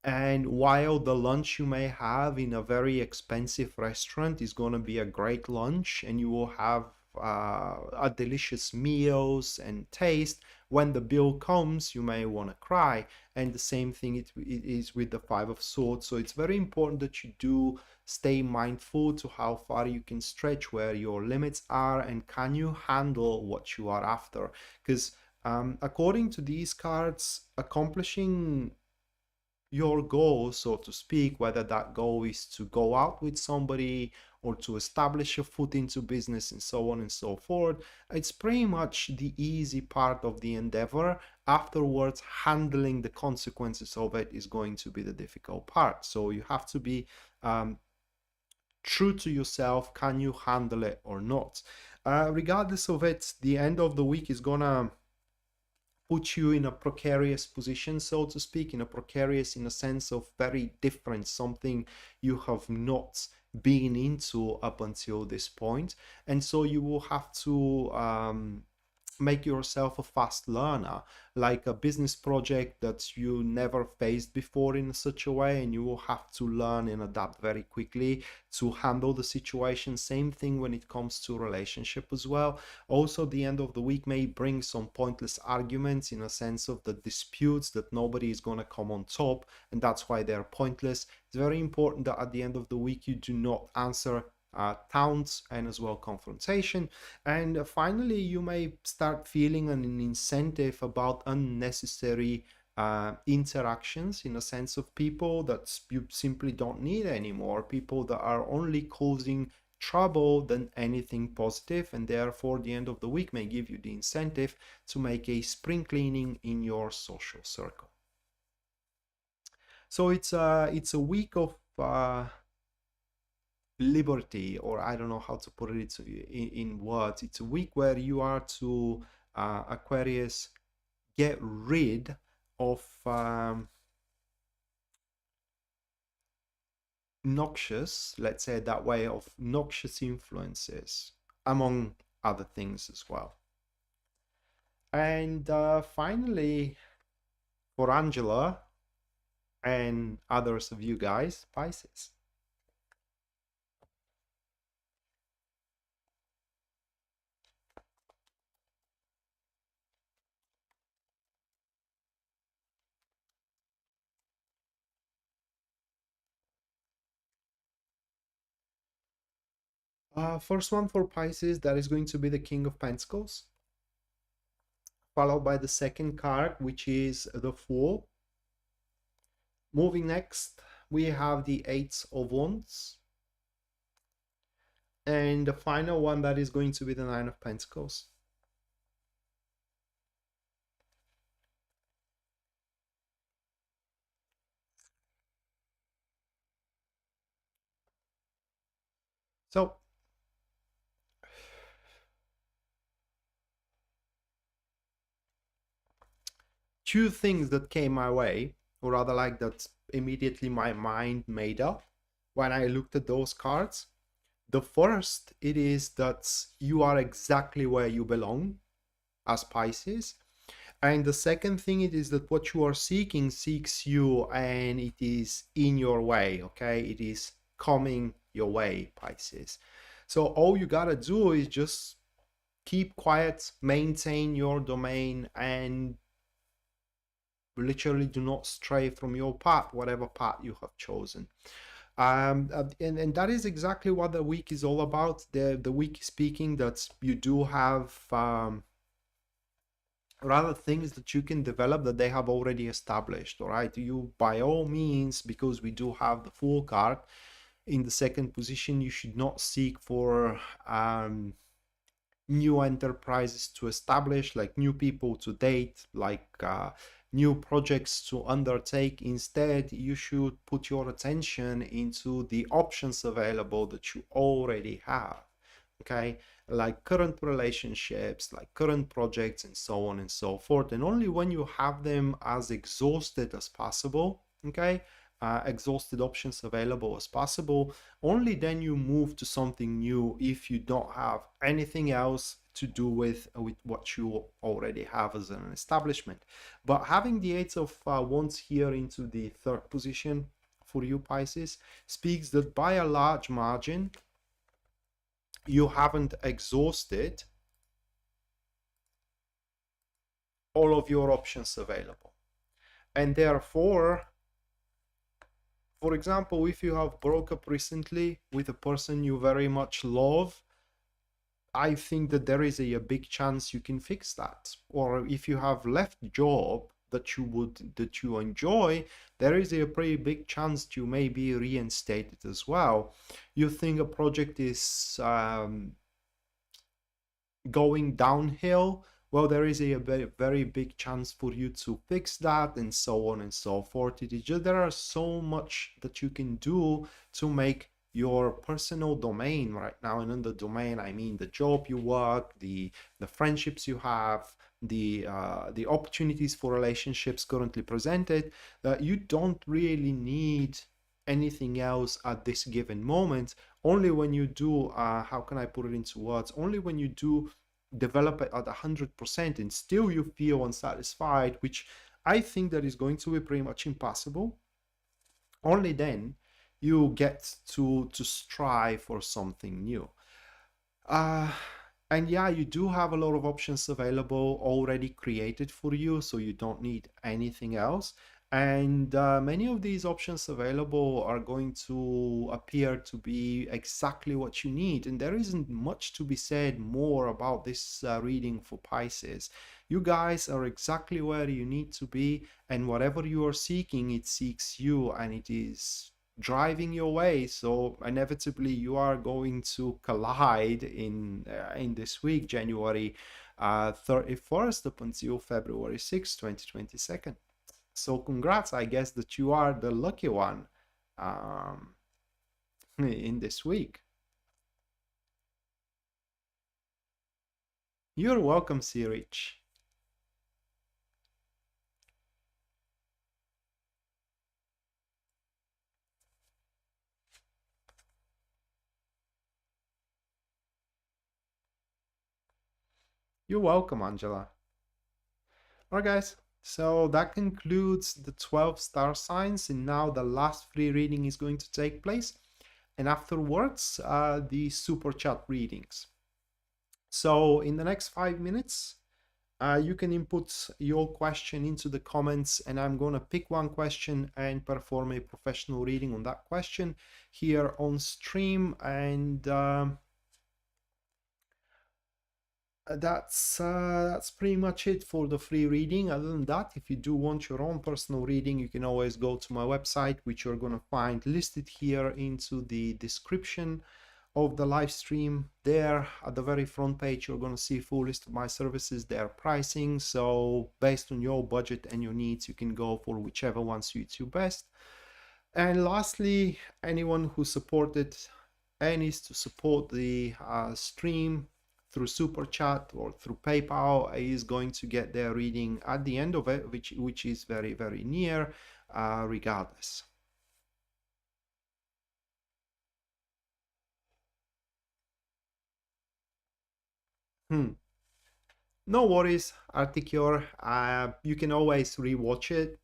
Speaker 1: And while the lunch you may have in a very expensive restaurant is going to be a great lunch and you will have a delicious meals and taste, when the bill comes you may want to cry. And the same thing it is with the Five of Swords. So it's very important that you do stay mindful to how far you can stretch, where your limits are, and can you handle what you are after. Because according to these cards, accomplishing your goal, so to speak, whether that goal is to go out with somebody or to establish a foot into business and so on and so forth, it's pretty much the easy part of the endeavor. Afterwards, handling the consequences of it is going to be the difficult part. So you have to be true to yourself. Can you handle it or not? Regardless of it, the end of the week is gonna put you in a precarious position, so to speak, in a precarious in a sense of very different, something you have not been into up until this point. And so you will have to make yourself a fast learner, like a business project that you never faced before in such a way, and you will have to learn and adapt very quickly to handle the situation. Same thing when it comes to relationship as well. Also, the end of the week may bring some pointless arguments, in a sense of the disputes that nobody is going to come on top, and that's why they're pointless. It's very important that at the end of the week you do not answer taunts and as well confrontation. And finally, you may start feeling an incentive about unnecessary interactions, in a sense of people that you simply don't need anymore, people that are only causing trouble than anything positive, and therefore the end of the week may give you the incentive to make a spring cleaning in your social circle. So it's a week of liberty, or I don't know how to put it in words. It's a week where you are to Aquarius get rid of noxious, let's say it that way, of noxious influences, among other things as well. And finally, for Angela and others of you guys, Pisces. First one for Pisces, that is going to be the King of Pentacles, followed by the second card, which is the Fool. Moving next, we have the Eight of Wands, and the final one, that is going to be the Nine of Pentacles. So two things that came my way, or rather like that immediately my mind made up when I looked at those cards. The first, it is that you are exactly where you belong as Pisces. And the second thing, it is that what you are seeking seeks you, and it is in your way, okay? It is coming your way, Pisces. So all you gotta do is just keep quiet, maintain your domain, and literally do not stray from your path, whatever path you have chosen. And that is exactly what the week is all about. The week is speaking that you do have rather things that you can develop that they have already established. All right, you by all means, because we do have the Fool card in the second position, you should not seek for new enterprises to establish, like new people to date, like new projects to undertake. Instead, you should put your attention into the options available that you already have, okay? Like current relationships, like current projects, and so on and so forth. And only when you have them as exhausted as possible, okay, exhausted options available as possible, only then you move to something new, if you don't have anything else to do with what you already have as an establishment. But having the Eight of Wands here into the third position for you, Pisces, speaks that by a large margin you haven't exhausted all of your options available. And therefore, for example, if you have broke up recently with a person you very much love, I think that there is a big chance you can fix that. Or if you have left a job that you enjoy, there is a pretty big chance you may be reinstated as well. You think a project is going downhill, well, there is a very big chance for you to fix that, and so on and so forth. It is just, there are so much that you can do to make your personal domain right now. And in the domain, I mean the job you work, the friendships you have, the opportunities for relationships currently presented. You don't really need anything else at this given moment. Only when you do, how can I put it into words? Only when you do develop it at 100% and still you feel unsatisfied, which I think that is going to be pretty much impossible. Only then you get to strive for something new. Uh, and yeah, you do have a lot of options available already created for you, so you don't need anything else. And many of these options available are going to appear to be exactly what you need. And there isn't much to be said more about this reading for Pisces. You guys are exactly where you need to be, and whatever you are seeking, it seeks you, and it is driving your way. So inevitably you are going to collide in this week, January 31st up until February 6th, 2022. So congrats, I guess that you are the lucky one in this week. You're welcome, C. Rich. You're welcome, Angela. Alright guys, so that concludes the 12 star signs, and now the last free reading is going to take place, and afterwards the super chat readings. So in the next 5 minutes, you can input your question into the comments, and I'm going to pick one question and perform a professional reading on that question here on stream. And that's pretty much it for the free reading. Other than that, if you do want your own personal reading, you can always go to my website, which you're going to find listed here into the description of the live stream. There at the very front page, you're going to see a full list of my services, their pricing. So based on your budget and your needs, you can go for whichever one suits you best. And lastly, anyone who supported and is to support the stream through super chat or through PayPal is going to get their reading at the end of it, which is very, very near, regardless. No worries, Articure. You can always rewatch it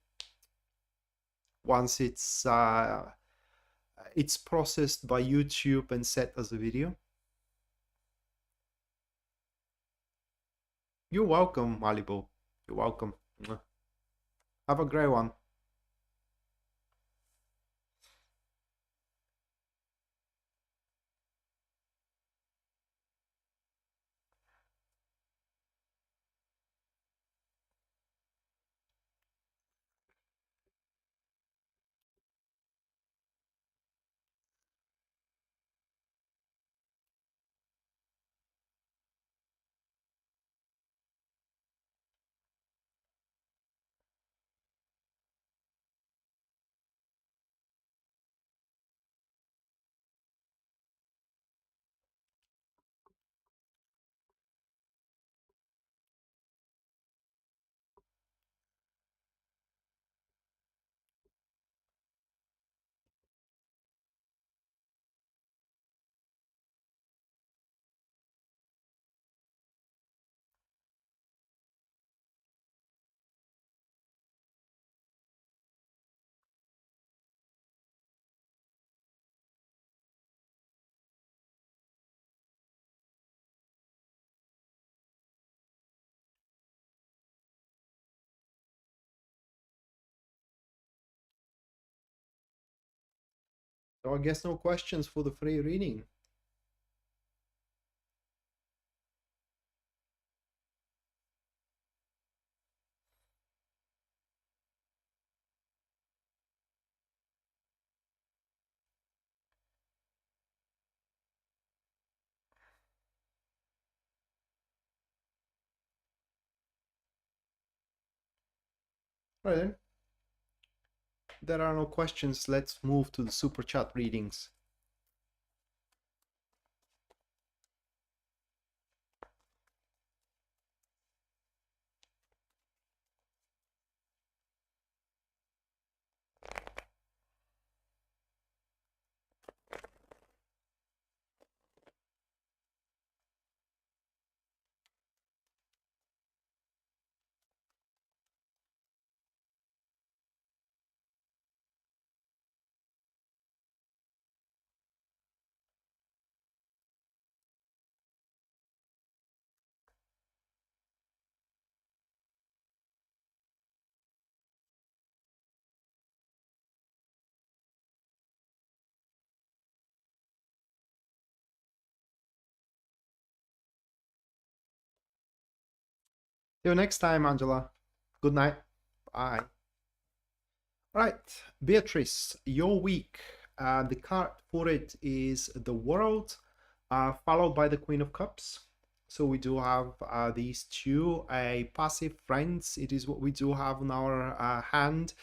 Speaker 1: once it's processed by YouTube and set as a video. You're welcome, Malibu. You're welcome. Have a great one. So I guess no questions for the free reading. Right then. There are no questions. Let's move to the super chat readings. See you next time, Angela. Good night. Bye. Right, Beatrice, your week. The card for it is the World, followed by the Queen of Cups. So we do have these two, a passive friends. It is what we do have in our hand.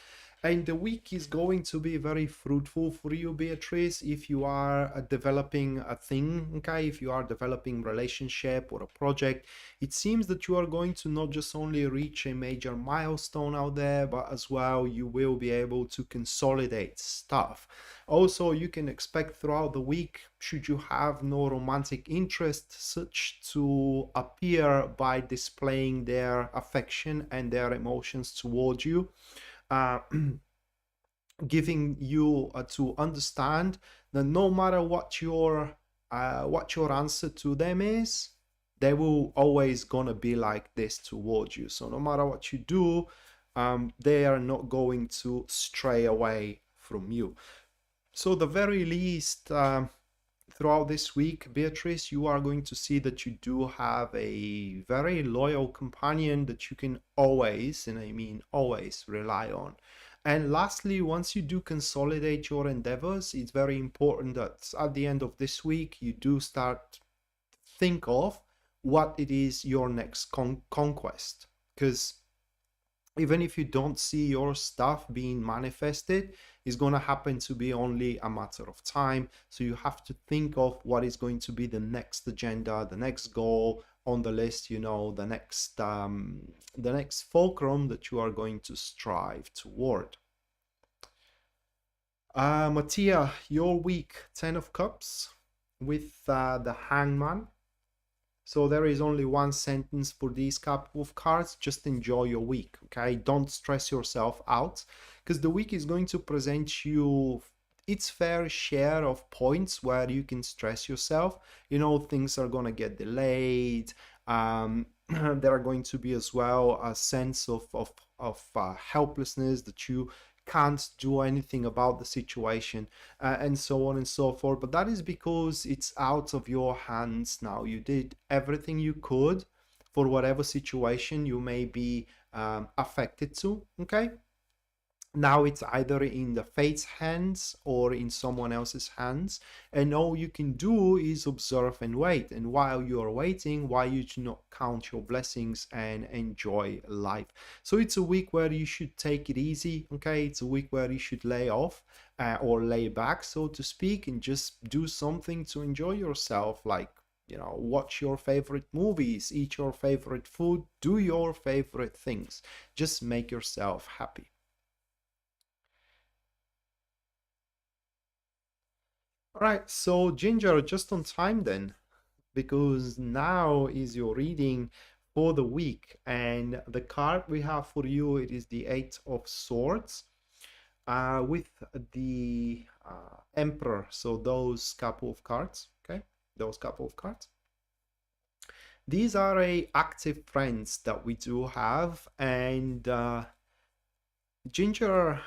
Speaker 1: And the week is going to be very fruitful for you, Beatrice, if you are developing a thing, okay? If you are developing relationship or a project, it seems that you are going to not just only reach a major milestone out there, but as well you will be able to consolidate stuff. Also, you can expect throughout the week, should you have no romantic interest, such to appear by displaying their affection and their emotions towards you. Giving you to understand that no matter what your answer to them is, they will always gonna be like this towards you. So no matter what you do, they are not going to stray away from you. So the very least, throughout this week, Beatrice, you are going to see that you do have a very loyal companion that you can always, and I mean always, rely on. And lastly, once you do consolidate your endeavors, it's very important that at the end of this week, you do start think of what it is your next conquest. Because even if you don't see your stuff being manifested, it's going to happen to be only a matter of time. So you have to think of what is going to be the next agenda, the next goal on the list, you know, the next fulcrum that you are going to strive toward. Mattia, your week, 10 of Cups with the Hangman. So there is only one sentence for these couple of cards. Just enjoy your week, okay? Don't stress yourself out, because the week is going to present you its fair share of points where you can stress yourself. You know, things are going to get delayed. There are going to be as well a sense of helplessness, that you can't do anything about the situation, and so on and so forth. But that is because it's out of your hands now. You did everything you could for whatever situation you may be affected to, okay? Now it's either in the fate's hands or in someone else's hands, and all you can do is observe and wait. And while you are waiting, why you do not count your blessings and enjoy life? So it's a week where you should take it easy, okay? It's a week where you should lay off or lay back, so to speak, and just do something to enjoy yourself, like, you know, watch your favorite movies, eat your favorite food, do your favorite things. Just make yourself happy. All right, so Ginger, just on time then, because now is your reading for the week, and the card we have for you, it is the Eight of Swords with the Emperor. So those couple of cards, okay, those couple of cards. These are active friends that we do have, and Ginger,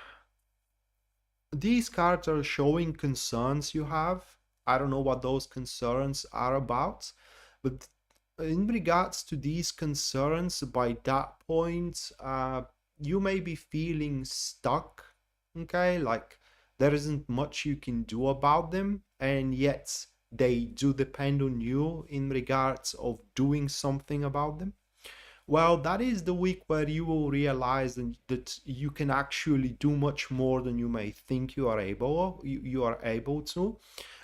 Speaker 1: these cards are showing concerns you have. I don't know what those concerns are about, but in regards to these concerns, by that point, you may be feeling stuck, okay? Like there isn't much you can do about them, and yet they do depend on you in regards of doing something about them. Well, that is the week where you will realize that you can actually do much more than you may think you are able to.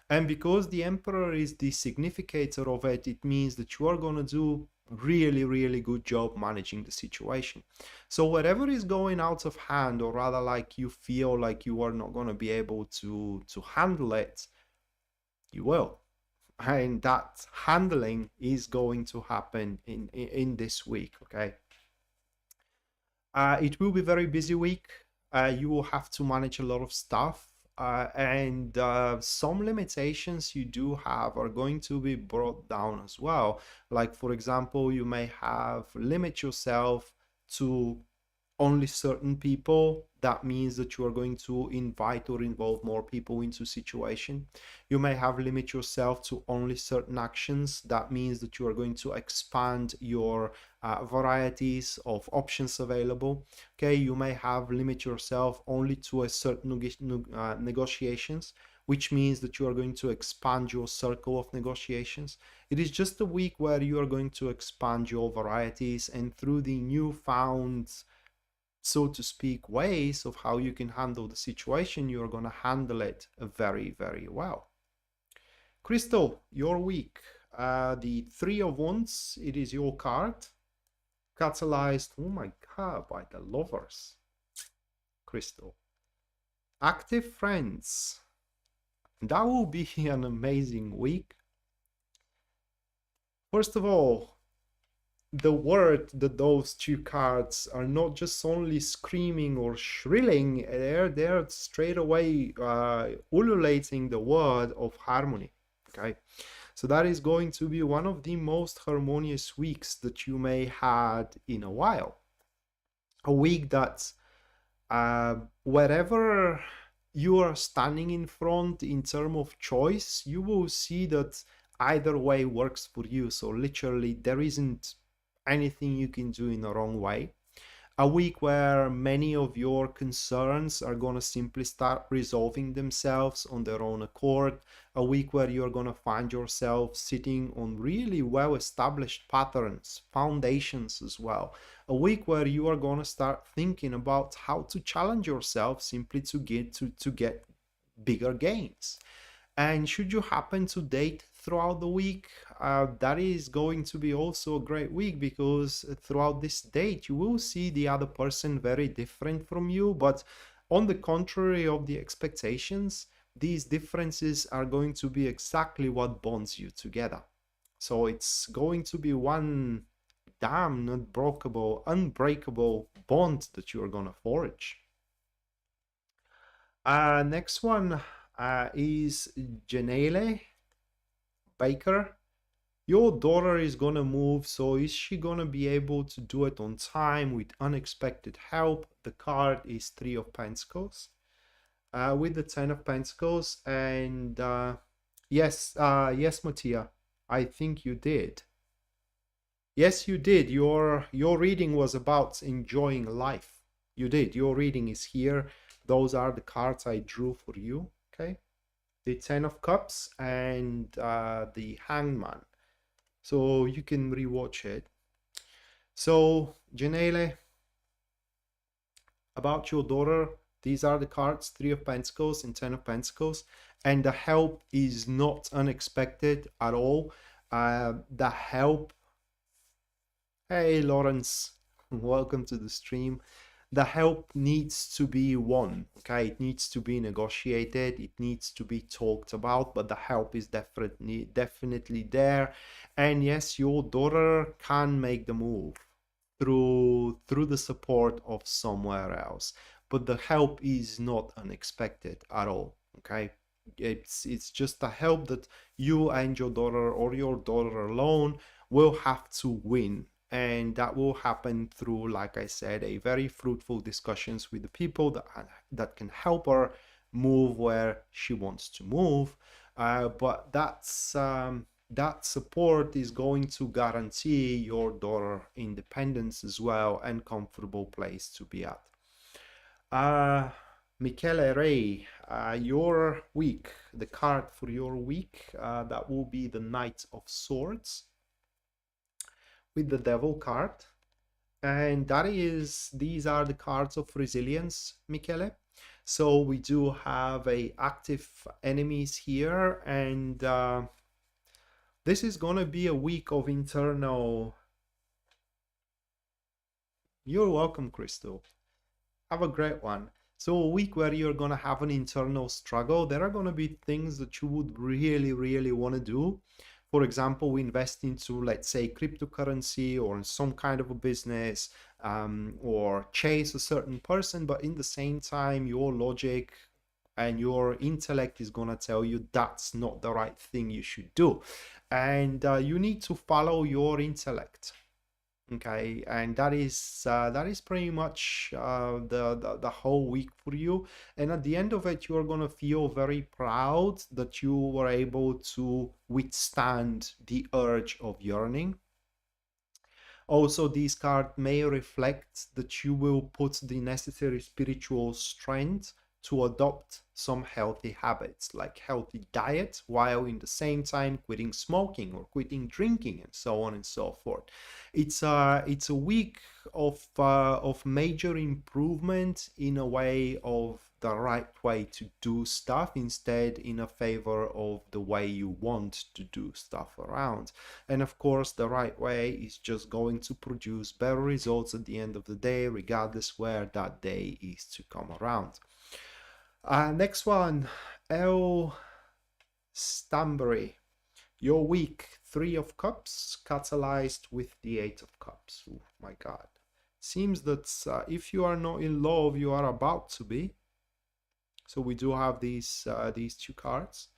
Speaker 1: And because the Emperor is the significator of it, it means that you are going to do really, really good job managing the situation. So whatever is going out of hand, or rather like you feel like you are not going to be able to handle it, you will. And that handling is going to happen in this week, okay? It will be a very busy week. You will have to manage a lot of stuff, and some limitations you do have are going to be brought down as well. Like, for example, you may have limit yourself to only certain people. That means that you are going to invite or involve more people into situation. You may have limit yourself to only certain actions. That means that you are going to expand your varieties of options available. Okay, you may have limit yourself only to a certain negotiations, which means that you are going to expand your circle of negotiations. It is just a week where you are going to expand your varieties, and through the newfound, so to speak, ways of how you can handle the situation, you're going to handle it very, very well. Crystal, your week. The Three of Wands, it is your card. Catalyzed, oh my god, by the Lovers. Crystal. Active friends. That will be an amazing week. First of all, the word that those two cards are not just only screaming or shrilling, they're straight away ululating the word of harmony. Okay, so that is going to be one of the most harmonious weeks that you may had in a while. A week that wherever you are standing in front in terms of choice, you will see that either way works for you. So literally there isn't anything you can do in the wrong way. A week where many of your concerns are going to simply start resolving themselves on their own accord. A week where you're going to find yourself sitting on really well established patterns, foundations as well. A week where you are going to start thinking about how to challenge yourself simply to get bigger gains. And should you happen to date throughout the week, that is going to be also a great week, because throughout this date you will see the other person very different from you, but on the contrary of the expectations, these differences are going to be exactly what bonds you together. So it's going to be one damn unbreakable bond that you're gonna forge. Next one is Janelle Baker. Your daughter is gonna move, so is she gonna be able to do it on time with unexpected help? The card is Three of Pentacles with the Ten of Pentacles, and yes, Mattia, I think you did. Yes, you did. Your reading was about enjoying life. You did. Your reading is here. Those are the cards I drew for you. Okay, the Ten of Cups and the Hangman. So you can rewatch it. So Janelle, about your daughter, these are the cards: Three of Pentacles and Ten of Pentacles, and the help is not unexpected at all. The help, hey Lawrence, welcome to the stream. The help needs to be won. Okay, it needs to be negotiated, it needs to be talked about, but the help is definitely there. And yes, your daughter can make the move through the support of somewhere else, but the help is not unexpected at all. Okay, it's just a help that you and your daughter, or your daughter alone, will have to win, and that will happen through, like I said, a very fruitful discussions with the people that can help her move where she wants to move. But that support is going to guarantee your daughter independence as well, and comfortable place to be at. Michele Ray, your week, the card for your week, that will be the Knight of Swords with the Devil card, and these are the cards of resilience, Michele. So we do have a active enemies here, and this is gonna be a week of internal. You're welcome, Crystal. Have a great one. So a week where you're gonna have an internal struggle. There are gonna be things that you would really want to do. For example, we invest into, let's say, cryptocurrency or some kind of a business, or chase a certain person, but in the same time, your logic and your intellect is gonna tell you that's not the right thing you should do, and you need to follow your intellect. Okay, and that is pretty much the whole week for you. And at the end of it, you are gonna feel very proud that you were able to withstand the urge of yearning. Also, this card may reflect that you will put the necessary spiritual strength to adopt some healthy habits, like healthy diet, while in the same time quitting smoking or quitting drinking, and so on and so forth. It's a week of major improvement in a way of the right way to do stuff, instead in a favor of the way you want to do stuff around. And of course, the right way is just going to produce better results at the end of the day, regardless where that day is to come around. Next one, El Stanbury. Your week, Three of Cups, catalyzed with the Eight of Cups. Oh my God. Seems that if you are not in love, you are about to be. So we do have these two cards.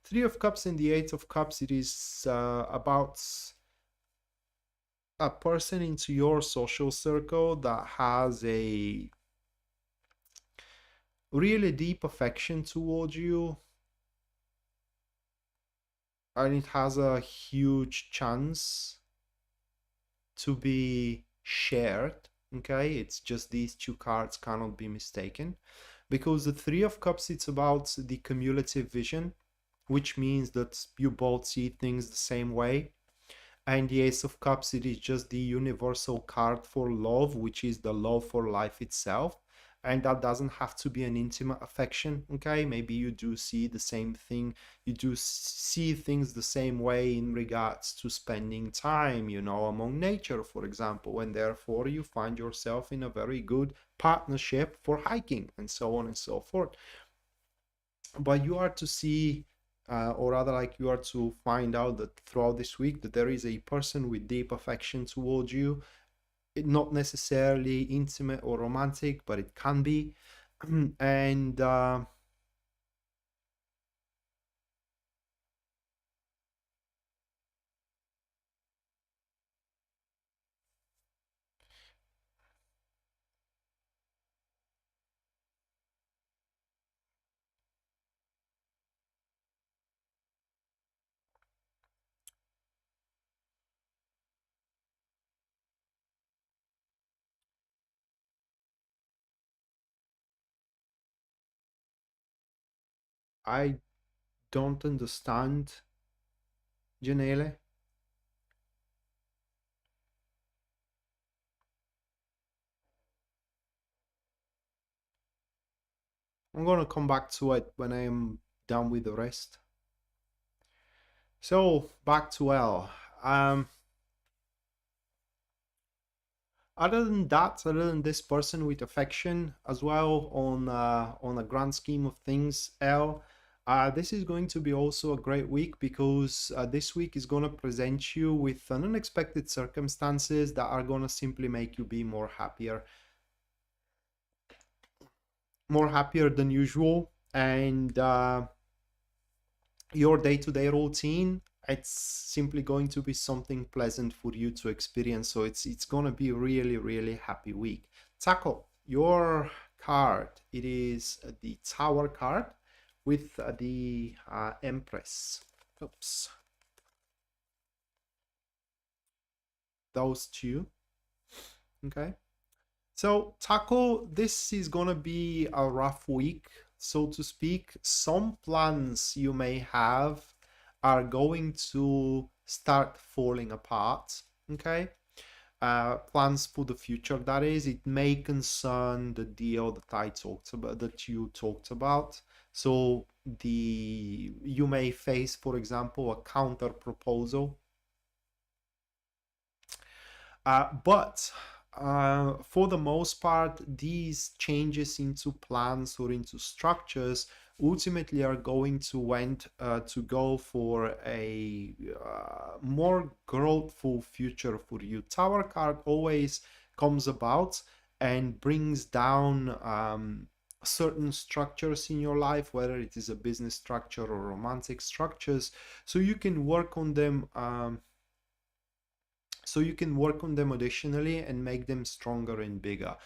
Speaker 1: Three of Cups and the Eight of Cups, it is about a person into your social circle that has a really deep affection towards you, and it has a huge chance to be shared. Okay, it's just these two cards cannot be mistaken, because the Three of Cups, it's about the cumulative vision, which means that you both see things the same way. And the Ace of Cups, it is just the universal card for love, which is the love for life itself. And that doesn't have to be an intimate affection, okay? Maybe you do see the same thing, you do see things the same way in regards to spending time, you know, among nature, for example, and therefore you find yourself in a very good partnership for hiking, and so on and so forth. But you are to see, or rather, like, you are to find out that throughout this week that there is a person with deep affection towards you. Not necessarily intimate or romantic, but it can be. And I don't understand, Janelle. I'm gonna come back to it when I am done with the rest. So back to L. Other than that, other than this person with affection as well, on a grand scheme of things, L, this is going to be also a great week, because this week is going to present you with unexpected circumstances that are going to simply make you be more happier than usual. And your day-to-day routine, it's simply going to be something pleasant for you to experience. So it's going to be really happy week. Tackle, your card, it is the Tower card with the Empress. Oops. Those two. Okay. So Tackle, this is gonna be a rough week, so to speak. Some plans you may have are going to start falling apart. Okay. Plans for the future, that is. It may concern the deal that you talked about. So you may face, for example, a counter proposal. But for the most part, these changes into plans or into structures ultimately are going to go for a more growthful future for you. Tower card always comes about and brings down certain structures in your life, whether it is a business structure or romantic structures, so you can work on them so you can work on them additionally and make them stronger and bigger.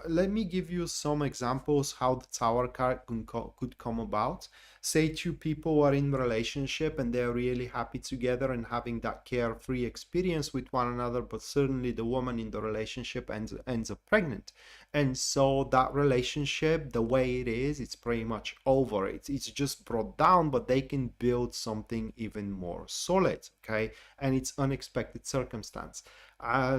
Speaker 1: Let me give you some examples how the Tower card could come about. Say two people are in relationship and they're really happy together and having that carefree experience with one another, but suddenly the woman in the relationship ends up pregnant. And so that relationship, the way it is, it's pretty much over. It's just brought down, but they can build something even more solid, okay? And it's unexpected circumstance.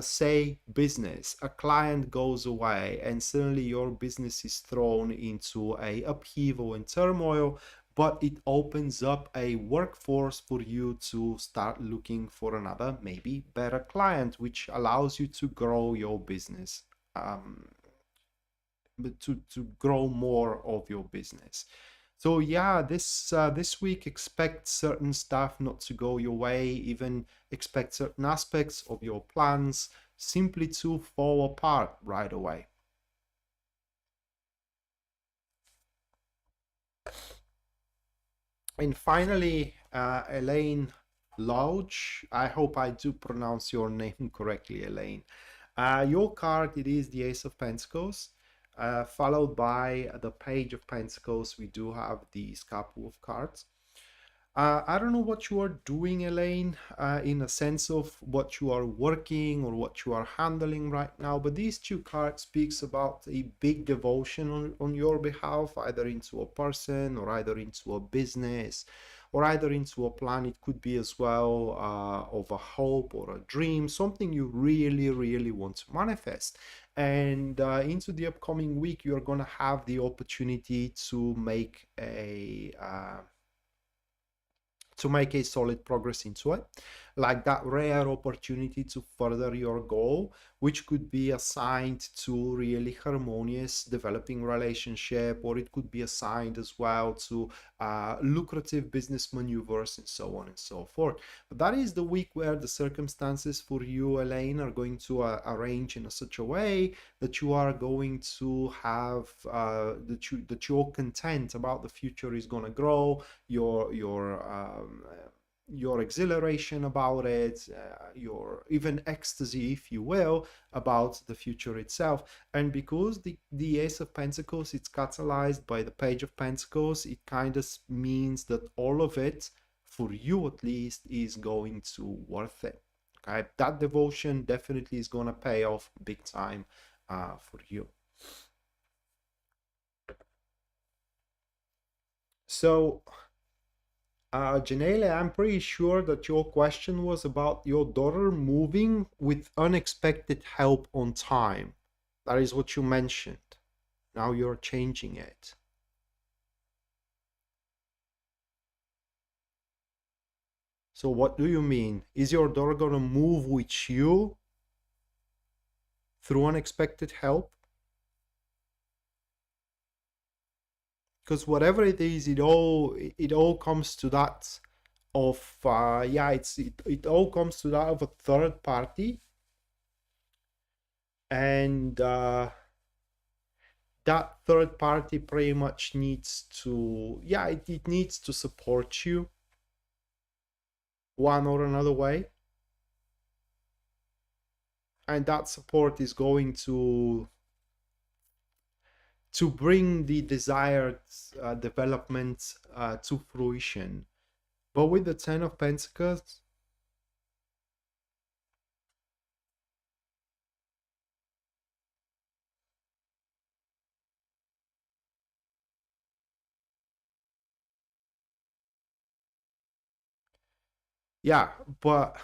Speaker 1: Say business, a client goes away and suddenly your business is thrown into a upheaval and turmoil, but it opens up a workforce for you to start looking for another, maybe better client, which allows you to grow your business, to grow more of your business. So yeah, this week expect certain stuff not to go your way, even expect certain aspects of your plans simply to fall apart right away. And finally, Elaine Lodge, I hope I do pronounce your name correctly, Elaine. Your card, it is the Ace of Pentacles, followed by the Page of Pentacles. We do have these couple of cards. I don't know what you are doing, Elaine, in a sense of what you are working or what you are handling right now, but these two cards speaks about a big devotion on your behalf, either into a person or either into a business or either into a plan. It could be as well of a hope or a dream, something you really, really want to manifest. And into the upcoming week, you're going to have the opportunity to make a solid progress into it, like that rare opportunity to further your goal, which could be assigned to really harmonious developing relationship, or it could be assigned as well to lucrative business maneuvers and so on and so forth. But that is the week where the circumstances for you, Elaine, are going to arrange in such a way that you are going to have that you're content about the future is going to grow, your exhilaration about it, your even ecstasy, if you will, about the future itself. And because the Ace of Pentacles, it's catalyzed by the Page of Pentacles, it kind of means that all of it, for you at least, is going to worth it. Okay, that devotion definitely is going to pay off big time for you. So Janelle, I'm pretty sure that your question was about your daughter moving with unexpected help on time. That is what you mentioned. Now you're changing it. So what do you mean? Is your daughter gonna move with you through unexpected help? Because whatever it is, it all comes to that of yeah, it all comes to that of a third party, and that third party pretty much needs to, yeah, it needs to support you one or another way, and that support is going to bring the desired development to fruition. But with the Ten of Pentacles, yeah, but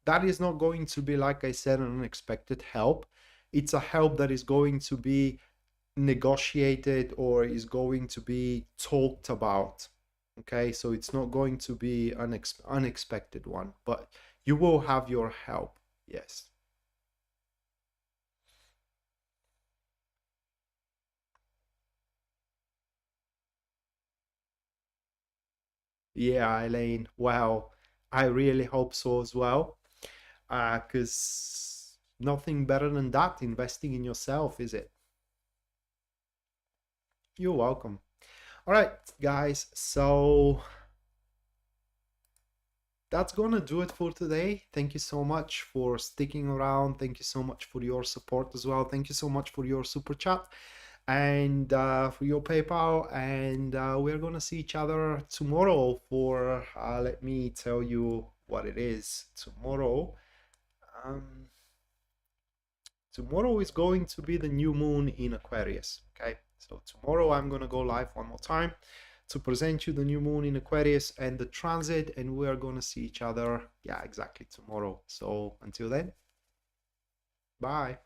Speaker 1: that is not going to be, like I said, an unexpected help. It's a help that is going to be negotiated or is going to be talked about. Okay, so it's not going to be an unexpected one, but you will have your help. Yes. Yeah, Elaine. Well, I really hope so as well. Because nothing better than that, investing in yourself, is it? You're welcome. All right, guys. So that's gonna do it for today. Thank you so much for sticking around. Thank you so much for your support as well. Thank you so much for your super chat and for your PayPal. And we're gonna see each other tomorrow for let me tell you what it is. Tomorrow is going to be the new moon in Aquarius. Okay, so tomorrow I'm gonna go live one more time to present you the new moon in Aquarius and the transit, and we are gonna see each other, yeah, exactly tomorrow. So until then, bye.